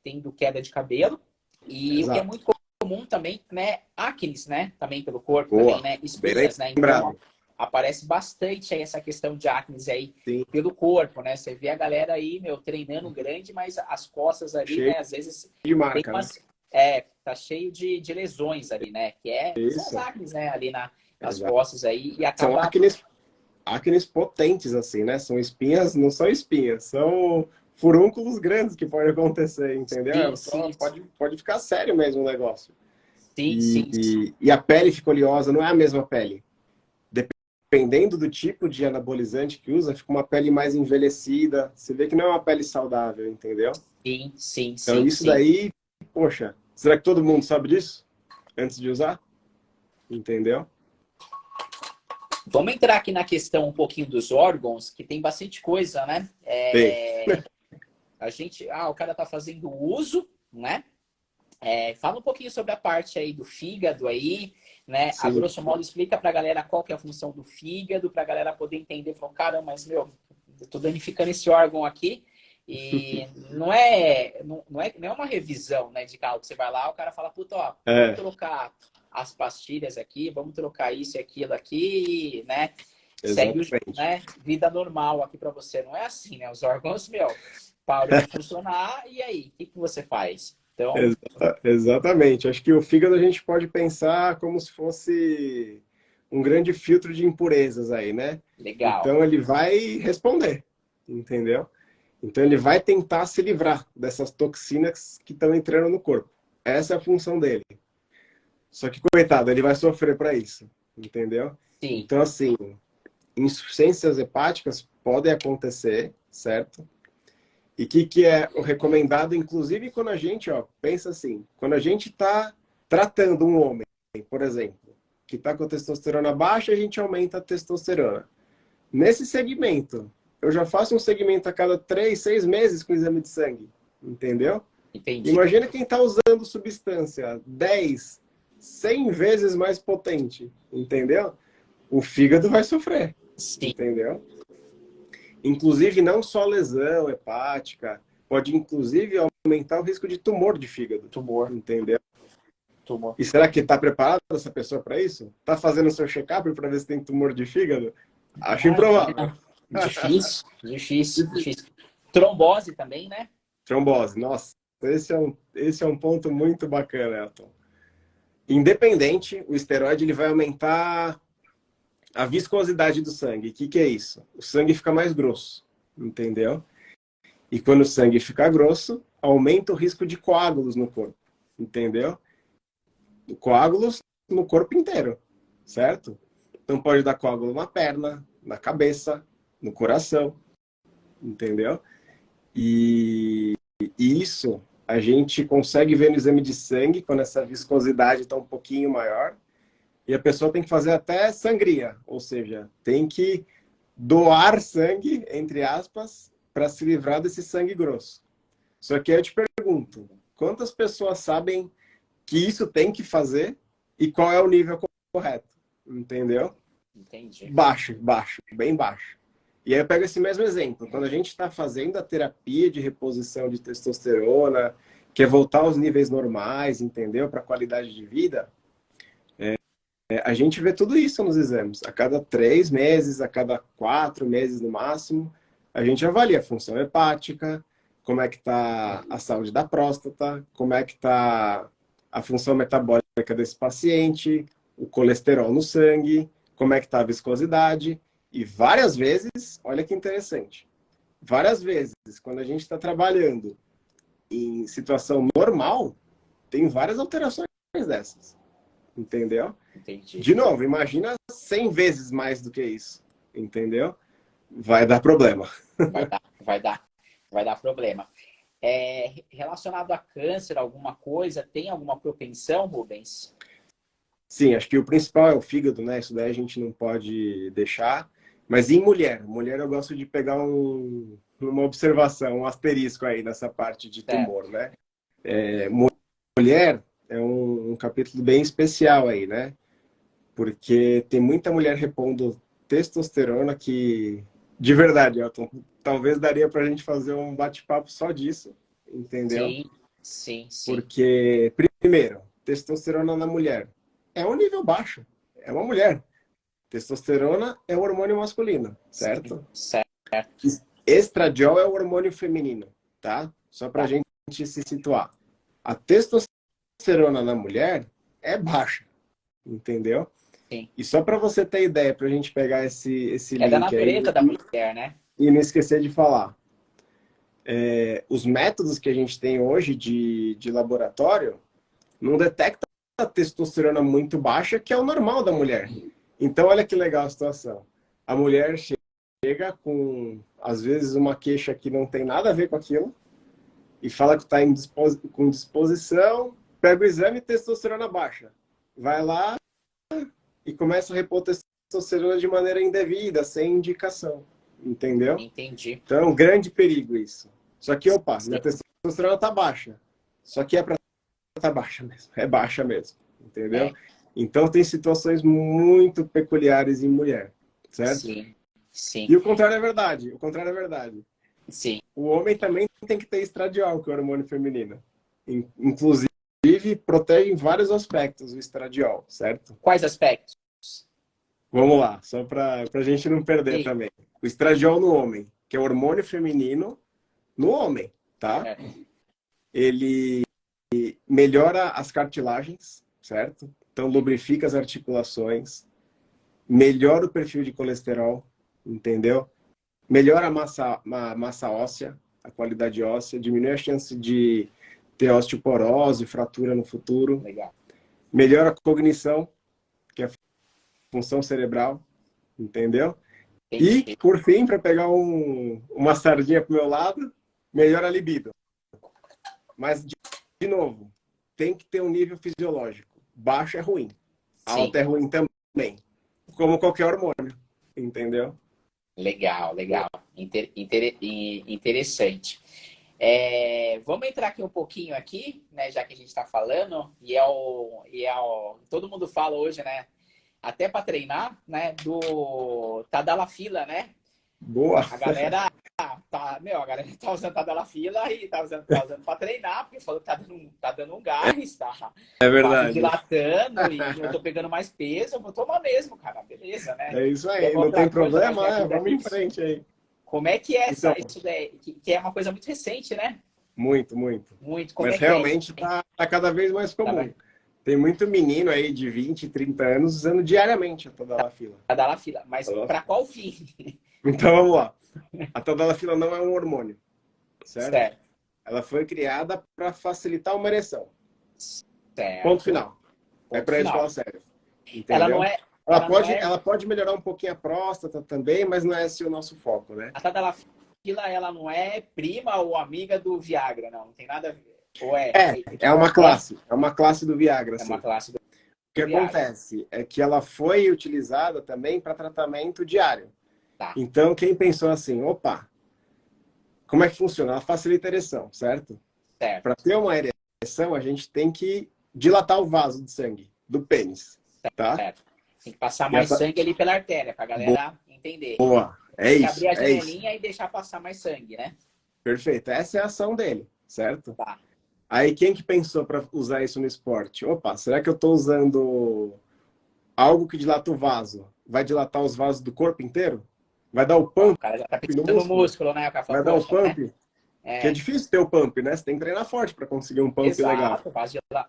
tendo queda de cabelo. E o que é Exato. muito comum também, né, acnes, né, também pelo corpo, Boa. também, né, Bem espinhas, né. Então, lembrado. aparece bastante aí essa questão de acnes aí Sim. pelo corpo, né? Você vê a galera aí, meu, treinando grande, mas as costas ali, Cheio né, às vezes de tem marca, né? umas, tá cheio de lesões ali, né? São as Isso. acnes, né, ali nas Exato. costas aí, e São acaba. acnes potentes, assim, né? São espinhas, não são espinhas, são furúnculos grandes que pode acontecer, entendeu? Sim, sim, Pode ficar sério mesmo o negócio. sim, sim, E a pele fica oleosa, não é a mesma pele. Dependendo do tipo de anabolizante que usa, fica uma pele mais envelhecida. Você vê que não é uma pele saudável, entendeu? sim, sim, Então, sim, isso sim. daí, poxa, será que todo mundo sabe disso antes de usar? Entendeu? Vamos entrar aqui na questão um pouquinho dos órgãos, que tem bastante coisa, né? Tem. O cara tá fazendo uso, né? Fala um pouquinho sobre a parte aí do fígado aí, né? A Sim. grosso modo, explica pra galera qual que é a função do fígado, pra galera poder entender, falar, caramba, mas, meu, eu tô danificando esse órgão aqui. E não é uma revisão, né, de carro que você vai lá, o cara fala, puta, ó, vamos É, trocar as pastilhas aqui, vamos trocar isso e aquilo aqui, né? Segue exatamente. né, vida normal aqui pra você. Não é assim, né? Os órgãos, meu, param de funcionar e aí, o que você faz? Então, Exatamente. Acho que o fígado a gente pode pensar como se fosse um grande filtro de impurezas aí, né? legal. Então ele vai responder, entendeu? Então ele vai tentar se livrar dessas toxinas que estão entrando no corpo. Essa é a função dele. Só que, coitado, ele vai sofrer para isso, entendeu? Sim, Então, assim, insuficiências hepáticas podem acontecer, certo? E o que é o recomendado, inclusive quando a gente, ó, pensa assim, quando a gente está tratando um homem, por exemplo, que está com a testosterona baixa, a gente aumenta a testosterona. Nesse segmento, eu já faço um segmento a cada 3, 6 meses com exame de sangue, entendeu? entendi. Imagina quem está usando substância 10, 100 vezes mais potente, entendeu? O fígado vai sofrer, Sim, entendeu? Inclusive, não só lesão hepática, pode inclusive aumentar o risco de tumor de fígado, tumor, entendeu? tumor. E será que está preparada essa pessoa para isso? Está fazendo o seu check-up para ver se tem tumor de fígado? Acho improvável. Imagina. Difícil, difícil, difícil. Trombose também, né? Trombose, nossa, esse é um ponto muito bacana, Elton. Independente, o esteroide ele vai aumentar a viscosidade do sangue. O que é isso? O sangue fica mais grosso, entendeu? E quando o sangue fica grosso, aumenta o risco de coágulos no corpo, entendeu? Coágulos no corpo inteiro, certo? Então pode dar coágulo na perna, na cabeça, no coração, entendeu? E isso a gente consegue ver no exame de sangue, quando essa viscosidade está um pouquinho maior, e a pessoa tem que fazer até sangria, ou seja, tem que doar sangue, entre aspas, para se livrar desse sangue grosso. Só que eu te pergunto, quantas pessoas sabem que isso tem que fazer e qual é o nível correto? Entendeu? Entendi. Baixo, baixo, bem baixo. E aí eu pego esse mesmo exemplo. Quando a gente está fazendo a terapia de reposição de testosterona, quer voltar aos níveis normais, entendeu? Para a qualidade de vida, a gente vê tudo isso nos exames. A cada 3 meses, a cada 4 meses no máximo, a gente avalia a função hepática, como é que está a saúde da próstata, como é que está a função metabólica desse paciente, o colesterol no sangue, como é que está a viscosidade. E várias vezes, olha que interessante, várias vezes, quando a gente está trabalhando em situação normal, tem várias alterações dessas, entendeu? Entendi. De novo, imagina 100 vezes mais do que isso, entendeu? Vai dar problema. Vai dar problema. Relacionado a câncer, alguma coisa, tem alguma propensão, Rubens? Sim, acho que o principal é o fígado, né? Isso daí a gente não pode deixar. Mas em mulher eu gosto de pegar uma observação, um asterisco aí nessa parte de Certo. tumor, né? Mulher é um capítulo bem especial aí, né? Porque tem muita mulher repondo testosterona que, de verdade, Elton, talvez daria pra gente fazer um bate-papo só disso, entendeu? Sim, sim, sim. Porque, primeiro, testosterona na mulher é um nível baixo, é uma mulher. Testosterona é o hormônio masculino, Sim, certo? certo. Estradiol é o hormônio feminino, tá? Só pra Tá. gente se situar. A testosterona na mulher é baixa, entendeu? Sim. E só para você ter ideia, para a gente pegar esse Que é da link aí natureza da mulher, né? e não esquecer de falar, os métodos que a gente tem hoje de laboratório não detecta a testosterona muito baixa, que é o normal da mulher. Então, olha que legal a situação. A mulher chega com, às vezes, uma queixa que não tem nada a ver com aquilo e fala que está com disposição, pega o exame e testosterona baixa. Vai lá e começa a repor testosterona de maneira indevida, sem indicação. Entendeu? Entendi. Então é um grande perigo isso. Só que, opa, minha Sim. testosterona tá baixa. Só que é para tá baixa mesmo. É baixa mesmo. Entendeu? É, Então tem situações muito peculiares em mulher. Certo? sim, sim, E o contrário é verdade. O contrário é verdade. sim. O homem também tem que ter estradiol, que é o hormônio feminino. Inclusive, protege em vários aspectos o estradiol, certo? Quais aspectos? Vamos lá, só para a gente não perder Sim, também. O estradiol no homem, que é o hormônio feminino no homem, tá? certo. Ele melhora as cartilagens, certo? Então, lubrifica as articulações, melhora o perfil de colesterol, entendeu? Melhora a massa óssea, a qualidade óssea, diminui a chance de ter osteoporose, fratura no futuro, Legal. melhora a cognição, que é a função cerebral, entendeu? E, Entendi. por fim, para pegar uma sardinha pro meu lado, melhora a libido. Mas, de novo, tem que ter um nível fisiológico. Baixo é ruim. Sim, Alto é ruim também. Como qualquer hormônio. Entendeu? legal, legal. Interessante. Vamos entrar aqui um pouquinho aqui, né, já que a gente está falando, todo mundo fala hoje, né, até para treinar, né, do Tadalafila, né? Boa. A galera a galera tá usando Tadalafila e tá usando para treinar, porque falou que tá dando um gás, tá É verdade. vasodilatando e eu tô pegando mais peso, eu vou tomar mesmo, cara, beleza, né? É isso E aí. alguma Não tem outra coisa mais problema, minha vida vamos em disso? frente aí. Como é que é Então, isso daí? Que é uma coisa muito recente, né? muito, muito. Muito. Como Mas é que é? realmente tá cada vez mais Tá, comum. Tem muito menino aí de 20, 30 anos usando diariamente a Tadalafila. Tadalafila. Mas para qual fim? Então vamos lá. A Tadalafila não é um hormônio, certo? Certo, Ela foi criada para facilitar uma ereção. Ponto certo. final. É Ponto para isso que final. ela serve. Ela não Entendeu? é, Ela ela não pode, é ela pode melhorar um pouquinho a próstata também, mas não é esse o nosso foco, né? A Tadalafila, ela não é prima ou amiga do Viagra, não. Não tem nada a ver. Ou é? É uma classe. É uma classe do Viagra, É uma sim. classe do O que Viagra. acontece é que ela foi utilizada também para tratamento diário. Tá, Então, quem pensou assim, opa, como é que funciona? Ela facilita a ereção, certo? Para certo. ter uma ereção, a gente tem que dilatar o vaso de sangue do pênis, tá? Certo. Tem que passar E mais sangue ali pela artéria, pra galera entender. boa, é Tem que abrir isso, a é isso. janelinha e deixar passar mais sangue, né? Perfeito, essa é a ação dele, certo? Tá. Aí quem que pensou para usar isso no esporte? Opa, será que eu estou usando algo que dilata o vaso? Vai dilatar os vasos do corpo inteiro? Vai dar o Ó, o pump cara já tá no pensando no músculo? músculo, né? O cara fala, Vai dar o poxa, né? pump? Que é É, difícil ter o pump, né? Você tem que treinar forte para conseguir um pump legal. exato,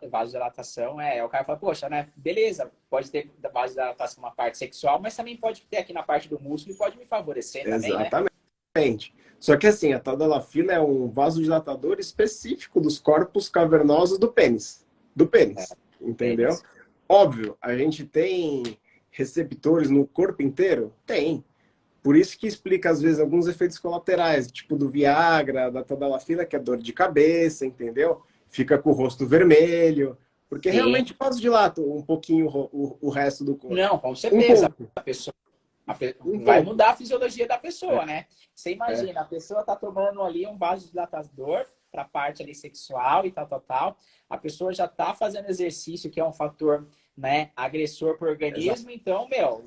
vasodilatação o cara fala, poxa, né? Beleza, pode ter vasodilatação na parte sexual, mas também pode ter aqui na parte do músculo e pode me favorecer também, né? Exatamente. Só que assim, a tadalafila é um vasodilatador específico dos corpos cavernosos do pênis. Do pênis, entendeu? Óbvio, a gente tem receptores no corpo inteiro? Tem. por isso que explica, às vezes, alguns efeitos colaterais, tipo do Viagra, da tadalafila, que é dor de cabeça, entendeu? Fica com o rosto vermelho, porque Sim. realmente vasodilata um pouquinho o resto do corpo. Não, com Um certeza. pouco, A pessoa um vai pouco. mudar a fisiologia da pessoa, né? Você É, imagina, a pessoa tá tomando ali um vasodilatador para a parte ali sexual e tal, tal, tal. A pessoa já tá fazendo exercício, que é um fator, né, agressor para o exato. organismo, então, meu,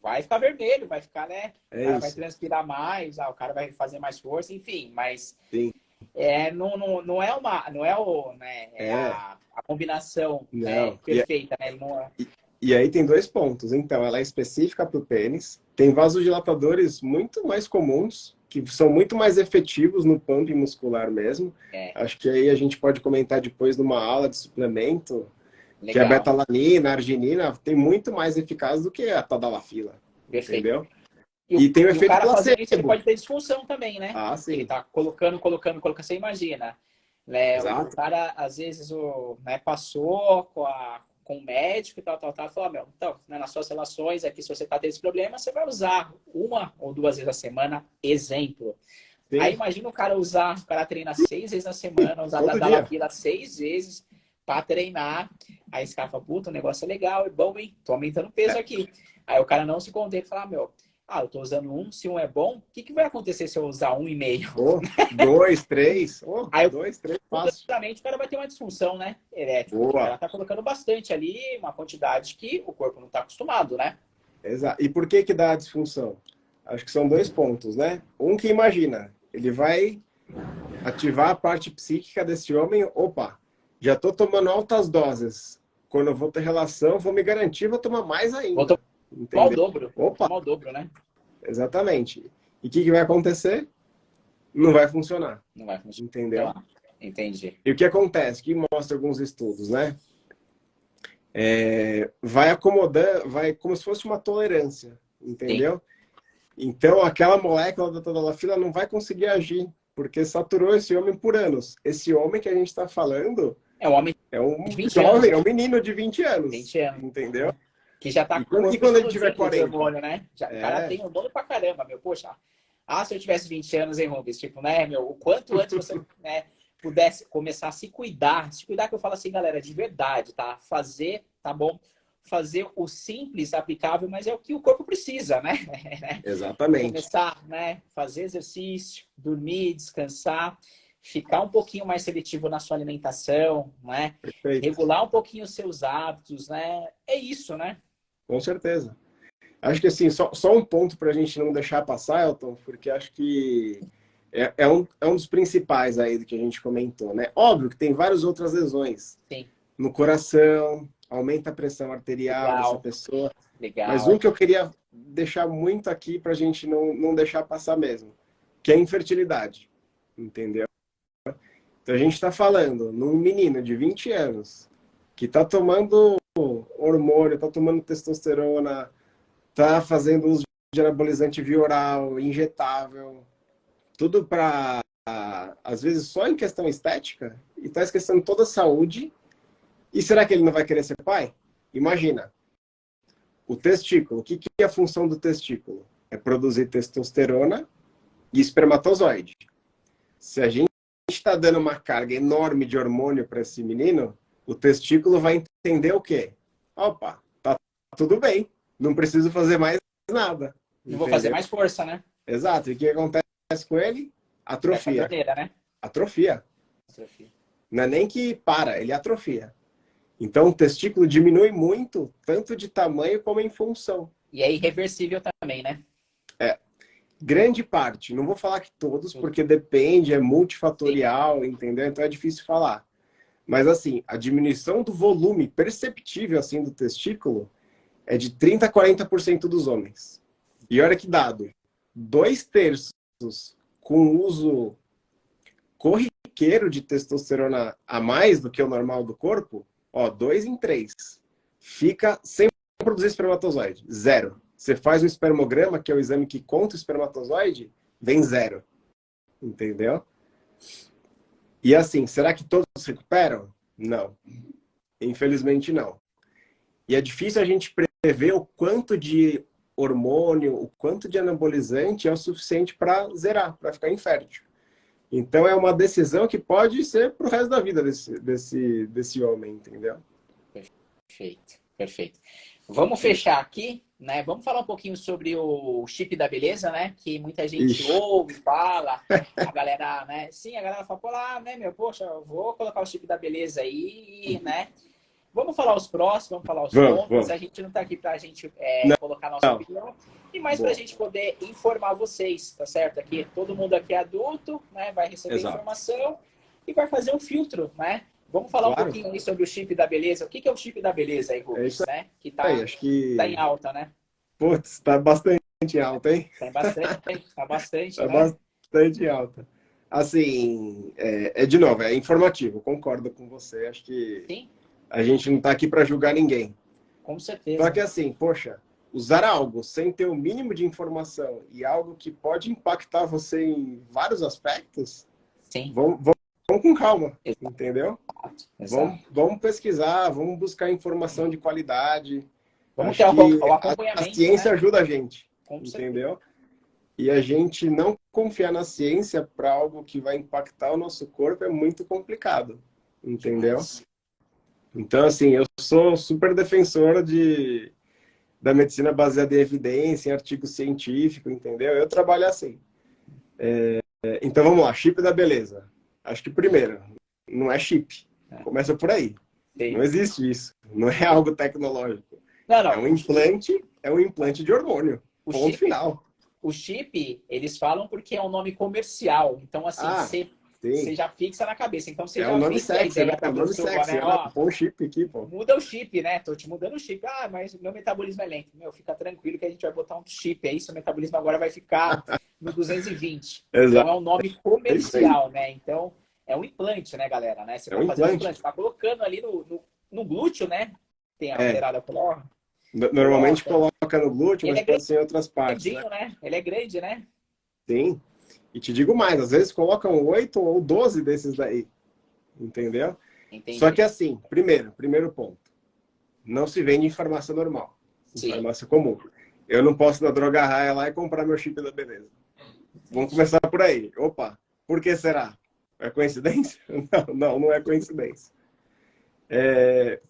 vai ficar vermelho, vai ficar, né? O É cara vai isso. transpirar mais, o cara vai fazer mais força, enfim, mas Sim. não é não é o, né, é É, a combinação, né, não. perfeita, né? Não é, E aí tem dois pontos. Então, ela é específica para o pênis. Tem vasodilatadores muito mais comuns, que são muito mais efetivos no pump muscular mesmo. é Acho que aí a gente pode comentar depois numa aula de suplemento, que a legal, betalanina, a arginina, tem muito mais eficaz do que a tadalafila, perfeito. entendeu? E tem o E o efeito cara fazendo isso, ele placebo. pode ter disfunção também, né? Ah, Ele sim. tá colocando. Você imagina, né? O Exato. cara, às vezes, né, passou com o médico e tal, tal, tal, falou, meu, então, né, nas suas relações aqui, se você tá tendo esse problema, você vai usar uma ou duas vezes a semana, exemplo. Aí Sim. imagina o cara usar, o cara treina 6 vezes na semana, usar Todo da dia. lapila 6 vezes para treinar. Aí esse cara fala, puta, o negócio é legal, é bom, hein? Tô aumentando peso É. aqui. Aí o cara não se contenta e fala, meu, eu tô usando um, se um é bom, o que vai acontecer se eu usar um e meio? Oh, dois, três. Oh, Aí dois, três, fácil. futuramente o cara vai ter uma disfunção, né? Erétil, porque o Boa. cara tá colocando bastante ali, uma quantidade que o corpo não tá acostumado, né? Exato. E por que que dá a disfunção? Acho que são dois pontos, né? Um que imagina, ele vai ativar a parte psíquica desse homem. Opa, já estou tomando altas doses. Quando eu vou ter relação, vou me garantir, vou tomar mais Vou ainda. tomar o Entendeu? dobro, vou Opa, tomar o dobro, né? exatamente. E o que que vai acontecer? Não vai funcionar. Não vai funcionar. Entendeu? Entendi. E o que acontece? Que mostra alguns estudos, né? Vai acomodando, vai como se fosse uma tolerância, Sim. entendeu? Então, aquela molécula da tadalafila não vai conseguir agir, porque saturou esse homem por anos. Esse homem que a gente está falando É um homem é de um 20 anos, jovem, é um menino de 20 anos, 20 anos, entendeu? que já tá E com o quando, e corpo quando ele tiver explodindo de 40? hormônio, né? Já, o cara É, tem hormônio pra caramba, meu. Poxa, se eu tivesse 20 anos, hein, Rubens? Tipo, né, meu, o quanto antes você, né, pudesse começar a se cuidar que eu falo assim, galera, de verdade, tá? Fazer, tá bom? Fazer o simples aplicável, mas é o que o corpo precisa, né? exatamente. Começar, né? Fazer exercício, dormir, descansar, ficar um pouquinho mais seletivo na sua alimentação, né? Perfeito. Regular um pouquinho os seus hábitos, né? É isso, né? Com certeza. Acho que assim, só um ponto para a gente não deixar passar, Elton, porque acho que é um dos principais aí do que a gente comentou, né? Óbvio que tem várias outras lesões Sim, no coração, aumenta a pressão arterial dessa legal, pessoa. Mas um legal. que eu queria deixar muito aqui para a gente não deixar passar mesmo, que é a infertilidade, entendeu? Então a gente está falando num menino de 20 anos que está tomando hormônio, está tomando testosterona, está fazendo uso de anabolizante via oral, injetável, tudo para, às vezes, só em questão estética, e está esquecendo toda a saúde. E será que ele não vai querer ser pai? Imagina, o testículo, o que é a função do testículo? É produzir testosterona e espermatozoide. Se a gente está dando uma carga enorme de hormônio para esse menino, o testículo vai entender o quê? Opa, tá tudo bem, não preciso fazer mais nada, Não vou fazer entendeu? mais força, né? Exato. E o que acontece com ele? Vai pra Atrofia. torneira, né? Atrofia. Atrofia. Não é nem que para, ele atrofia. Então o testículo diminui muito, tanto de tamanho como em função. E é irreversível também, né? É, grande parte, não vou falar que todos, Tudo. porque depende, é Sim. multifatorial, entendeu? Então é difícil falar. Mas assim, a diminuição do volume perceptível assim do testículo é de 30 a 40% dos homens. E olha que dado, 2/3 com uso corriqueiro de testosterona a mais do que o normal do corpo, ó, 2 em 3, fica sem produzir espermatozoide, zero. Você faz um espermograma, que é o exame que conta o espermatozoide, vem zero. Entendeu? E assim, será que todos se recuperam? Não. Infelizmente não. E é difícil a gente prever o quanto de hormônio, o quanto de anabolizante é o suficiente para zerar, para ficar infértil. Então, é uma decisão que pode ser pro resto da vida desse homem, entendeu? Perfeito, perfeito. Vamos fechar aqui, né? Vamos falar um pouquinho sobre o chip da beleza, né? Que muita gente Ixi. ouve, fala, a galera, né? Sim, a galera fala, pô, lá, né, meu, poxa, eu vou colocar o chip da beleza aí, né? Vamos falar os prós, vamos falar os contras. Vamos. A gente não está aqui para a gente Não, colocar nossa opinião, e mais para a gente poder informar vocês, tá certo? Aqui, todo mundo aqui é adulto, né? Vai receber informação e vai fazer um filtro, né? Vamos falar um pouquinho aí sobre o chip da beleza. O que é o chip da beleza aí, Rubens, né? Que tá em alta, né? Putz, tá bastante alta, hein? Tá bastante, tá né? bastante alta. Assim, de novo, é informativo, concordo com você. Acho que Sim. A gente não está aqui para julgar ninguém. Com certeza. Só que assim, poxa, usar algo sem ter o mínimo de informação e algo que pode impactar você em vários aspectos, sim, vamos com calma, entendeu? Exato. Vamos pesquisar, vamos buscar informação de qualidade. Vamos ter o acompanhamento. A ciência, né, ajuda a gente, com entendeu? Certeza. E a gente não confiar na ciência para algo que vai impactar o nosso corpo é muito complicado, entendeu? Demais. Então, assim, eu sou super defensor da medicina baseada em evidência, em artigo científico, entendeu? Eu trabalho assim. Então, vamos lá, chip da beleza. Acho que, primeiro, não é chip. Começa por aí. Sim. Não existe isso. Não é algo tecnológico. Não. É um implante de hormônio. Ponto final. O chip, eles falam porque é um nome comercial. Então, assim, você já fixa na cabeça. Então, você já fixa a ideia da pessoa, né? Põe o chip aqui, pô. Muda o chip, né? Tô te mudando o chip. Ah, mas meu metabolismo é lento. Meu, fica tranquilo que a gente vai botar um chip aí. Seu metabolismo agora vai ficar no 220. Exato. Então, é um nome comercial, né? Então, é um implante, né, galera? Né? Você tá fazendo um implante. Tá colocando ali no glúteo, né? Tem a alterada color. Normalmente coloca no glúteo, mas pode ser em outras partes, né? Ele é grande, né? Sim. E te digo mais, às vezes colocam 8 ou 12 desses daí. Entendeu? Entendi. Só que assim, primeiro ponto. Não se vende em farmácia normal. Em farmácia comum. Eu não posso na droga raia lá e comprar meu chip da beleza. Vamos começar por aí. Opa, por que será? É coincidência? Não é coincidência.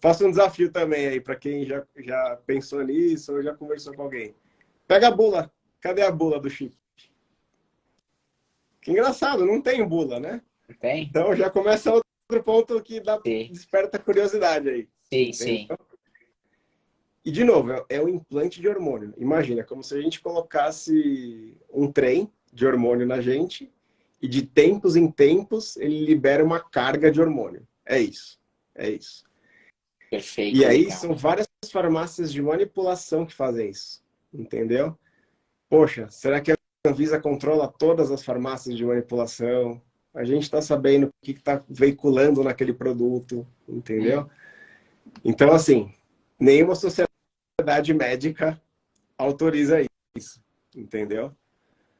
Faço um desafio também aí para quem já pensou nisso ou já conversou com alguém. Pega a bula. Cadê a bula do chip? Que engraçado, não tem bula, né? Tem. Então já começa outro ponto que desperta curiosidade aí. Sim. E de novo, é um implante de hormônio. Imagina, como se a gente colocasse um trem de hormônio na gente e de tempos em tempos ele libera uma carga de hormônio. É isso. Perfeito. E aí são várias farmácias de manipulação que fazem isso. Entendeu? Poxa, será que a Anvisa controla todas as farmácias de manipulação? A gente está sabendo o que está veiculando naquele produto, entendeu? Então, assim, nenhuma sociedade médica autoriza isso, entendeu?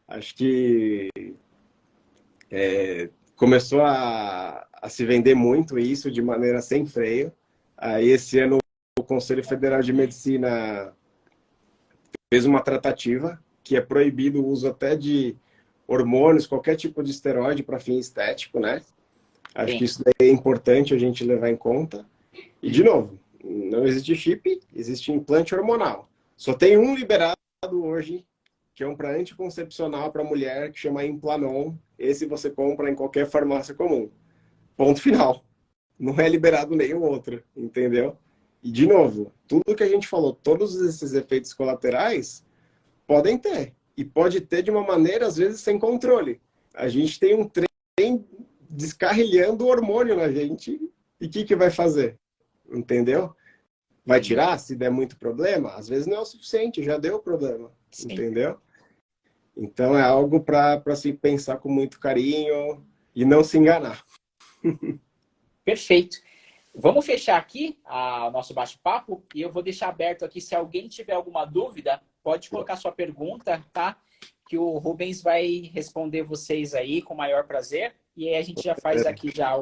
Acho que começou a se vender muito isso de maneira sem freio. Aí, esse ano, o Conselho Federal de Medicina fez uma tratativa que é proibido o uso até de hormônios, qualquer tipo de esteroide para fim estético, né? Acho que isso daí é importante a gente levar em conta. E, de novo, não existe chip, existe implante hormonal. Só tem um liberado hoje, que é um para anticoncepcional para mulher, que chama Implanon. Esse você compra em qualquer farmácia comum. Ponto final. Não é liberado nenhum outro, entendeu? E, de novo, tudo que a gente falou, todos esses efeitos colaterais podem ter. E pode ter de uma maneira, às vezes, sem controle. A gente tem um trem descarrilhando o hormônio na gente. E o que vai fazer? Entendeu? Vai tirar se der muito problema? Às vezes não é o suficiente, já deu problema. Sim. Entendeu? Então é algo para se pensar com muito carinho e não se enganar. Perfeito. Vamos fechar aqui o nosso bate-papo e eu vou deixar aberto aqui, se alguém tiver alguma dúvida, pode colocar sua pergunta, tá? Que o Rubens vai responder vocês aí com o maior prazer. E aí a gente já faz aqui já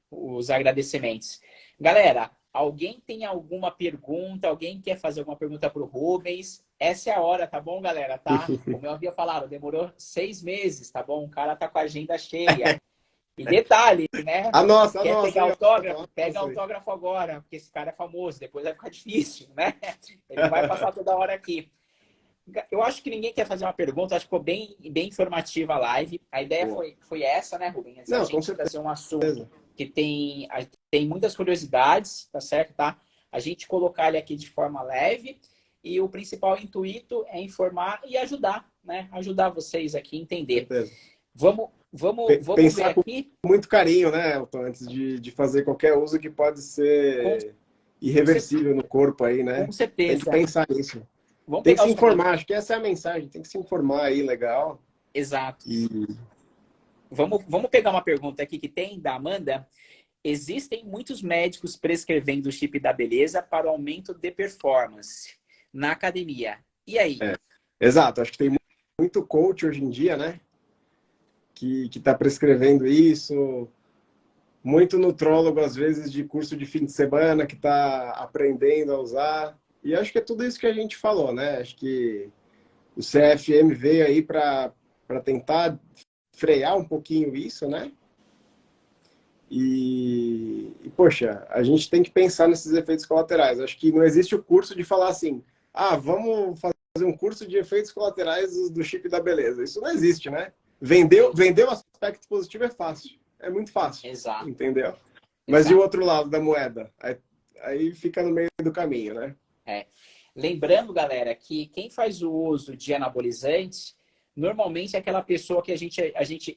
os agradecimentos. Galera, alguém tem alguma pergunta? Alguém quer fazer alguma pergunta para o Rubens? essa é a hora, tá bom, galera? Tá? Como eu havia falado, demorou 6 meses, tá bom? O cara tá com a agenda cheia. E detalhe, né? A nossa, Quer pegar aí, autógrafo? ó, Pega nossa aí. autógrafo agora, porque esse cara é famoso, depois vai ficar difícil, né? Ele não vai passar toda hora aqui. Eu acho que ninguém quer fazer uma pergunta, acho que ficou bem informativa a live. A ideia Boa. foi essa, né, Rubens? A Não, com gente certeza. trazer um assunto que tem muitas curiosidades, tá certo? Tá? A gente colocar ele aqui de forma leve e o principal intuito é informar e ajudar, né? Ajudar vocês aqui a entender. Vamos ver aqui. Com muito carinho, né, Elton, antes de fazer qualquer uso que pode ser irreversível no corpo aí, né? Com certeza. Tem que pensar nisso. Vamos tem que pegar se informar, acho que essa é a mensagem, tem que se informar aí, legal. Exato. Vamos pegar uma pergunta aqui que tem, da Amanda. Existem muitos médicos prescrevendo o chip da beleza para o aumento de performance na academia. E aí? Exato, acho que tem muito coach hoje em dia, né? Que está prescrevendo isso. Muito nutrólogo, às vezes, de curso de fim de semana, que está aprendendo a usar. E acho que é tudo isso que a gente falou, né? Acho que o CFM veio aí para tentar frear um pouquinho isso, né? E, poxa, a gente tem que pensar nesses efeitos colaterais. Acho que não existe o curso de falar assim, vamos fazer um curso de efeitos colaterais do chip da beleza. Isso não existe, né? Vender o aspecto positivo é fácil. É muito fácil. Exato. Entendeu? Mas e o outro lado da moeda? Aí fica no meio do caminho, né? Lembrando, galera, que quem faz o uso de anabolizantes, normalmente é aquela pessoa que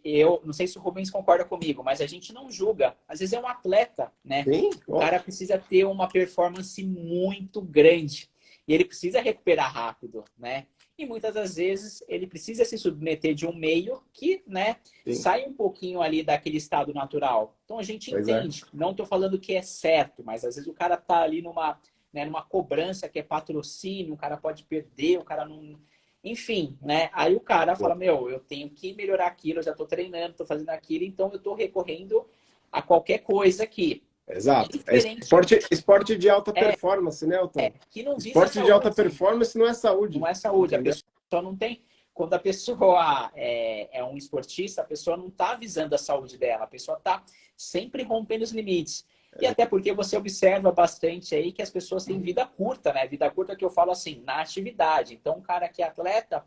eu não sei se o Rubens concorda comigo, mas a gente não julga. Às vezes é um atleta, né? Sim? O cara precisa ter uma performance muito grande e ele precisa recuperar rápido, né? E muitas das vezes ele precisa se submeter de um meio que, né, sai um pouquinho ali daquele estado natural. Então a gente entende. Não estou falando que é certo, mas às vezes o cara tá ali numa cobrança que é patrocínio, o cara pode perder, o cara não... Enfim, né? Aí o cara fala, eu tenho que melhorar aquilo, eu já estou treinando, estou fazendo aquilo, então eu estou recorrendo a qualquer coisa aqui. Exato. Esporte de alta performance, né, Elton? Que não visa esporte saúde. De alta performance não é saúde. Não é saúde. Entendeu? A pessoa não tem... Quando a pessoa é um esportista, a pessoa não está visando a saúde dela, a pessoa está sempre rompendo os limites. E até porque você observa bastante aí que as pessoas têm vida curta, né? Vida curta que eu falo assim, na atividade. Então, um cara que é atleta,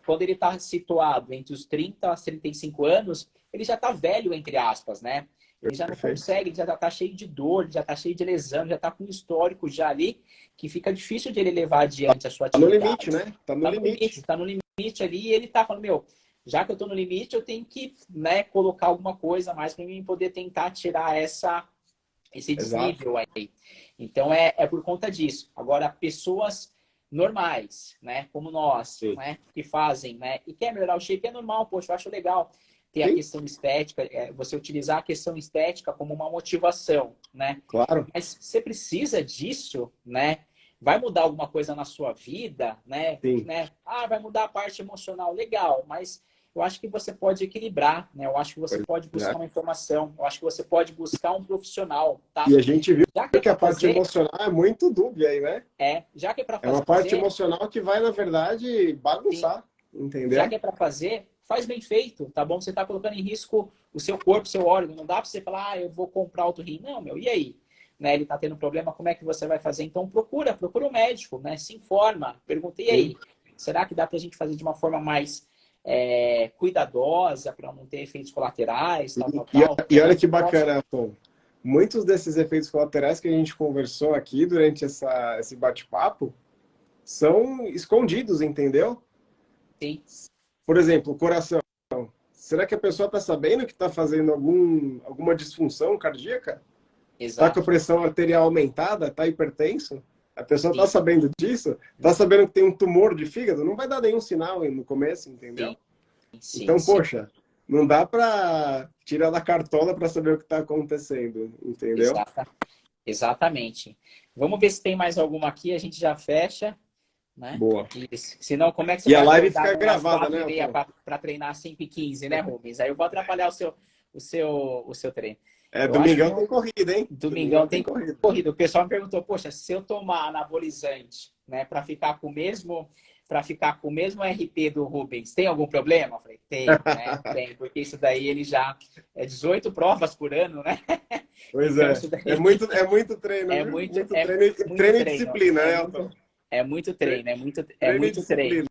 quando ele está situado entre os 30 a 35 anos, ele já está velho, entre aspas, né? Ele já não consegue, ele já está cheio de dor, já está cheio de lesão, já está com um histórico já ali, que fica difícil de ele levar adiante a sua atividade. Tá no limite, né? Tá no limite. Tá no limite ali e ele tá falando, já que eu tô no limite, eu tenho que, né, colocar alguma coisa a mais para mim poder tentar tirar esse desnível aí. Então, é por conta disso. Agora, pessoas normais, né, como nós, né, que fazem, né, e quer melhorar o shape, é normal, poxa, eu acho legal ter a questão estética, você utilizar a questão estética como uma motivação, né? Claro. Mas você precisa disso, né? Vai mudar alguma coisa na sua vida, né? Vai mudar a parte emocional, legal, mas eu acho que você pode equilibrar, né? Eu acho que você pode buscar uma informação, eu acho que você pode buscar um profissional, tá? E a gente viu que a parte emocional é muito dúbia aí, né? Já que é para fazer... É uma parte emocional que vai, na verdade, bagunçar, entendeu? Já que é para fazer, faz bem feito, tá bom? Você está colocando em risco o seu corpo, o seu órgão. Não dá para você falar, eu vou comprar outro rim. Não, e aí? Né? Ele está tendo problema, como é que você vai fazer? Então procura um médico, né? Se informa, pergunta, e aí? Será que dá para a gente fazer de uma forma mais cuidadosa, para não ter efeitos colaterais, tal? E olha que bacana, Tom. Muitos desses efeitos colaterais que a gente conversou aqui durante esse bate-papo são escondidos, entendeu? Sim. Por exemplo, o coração. Será que a pessoa está sabendo que está fazendo alguma disfunção cardíaca? Exato. Está com a pressão arterial aumentada? Está hipertenso? A pessoa está sabendo disso? Está sabendo que tem um tumor de fígado? Não vai dar nenhum sinal no começo, entendeu? Sim, então, poxa, não dá para tirar da cartola para saber o que está acontecendo, entendeu? Exatamente. Vamos ver se tem mais alguma aqui, a gente já fecha. Né? Boa. Isso. Senão, como é que você vai a live fica gravada, né? Para treinar 5h15, né, Rubens? Aí eu vou atrapalhar o seu treino. Domingão tem corrida, hein? Domingão tem corrida. O pessoal me perguntou, poxa, se eu tomar anabolizante, né, para ficar com o mesmo RP do Rubens. Tem algum problema? Eu falei, tem, né? Tem, porque isso daí ele já é 18 provas por ano, né? Pois Então, é. isso daí É muito treino, é viu? muito, Muito é treino, muito treino e treino. disciplina, né, Elton? É muito treino, é Treino e muito treino. disciplina.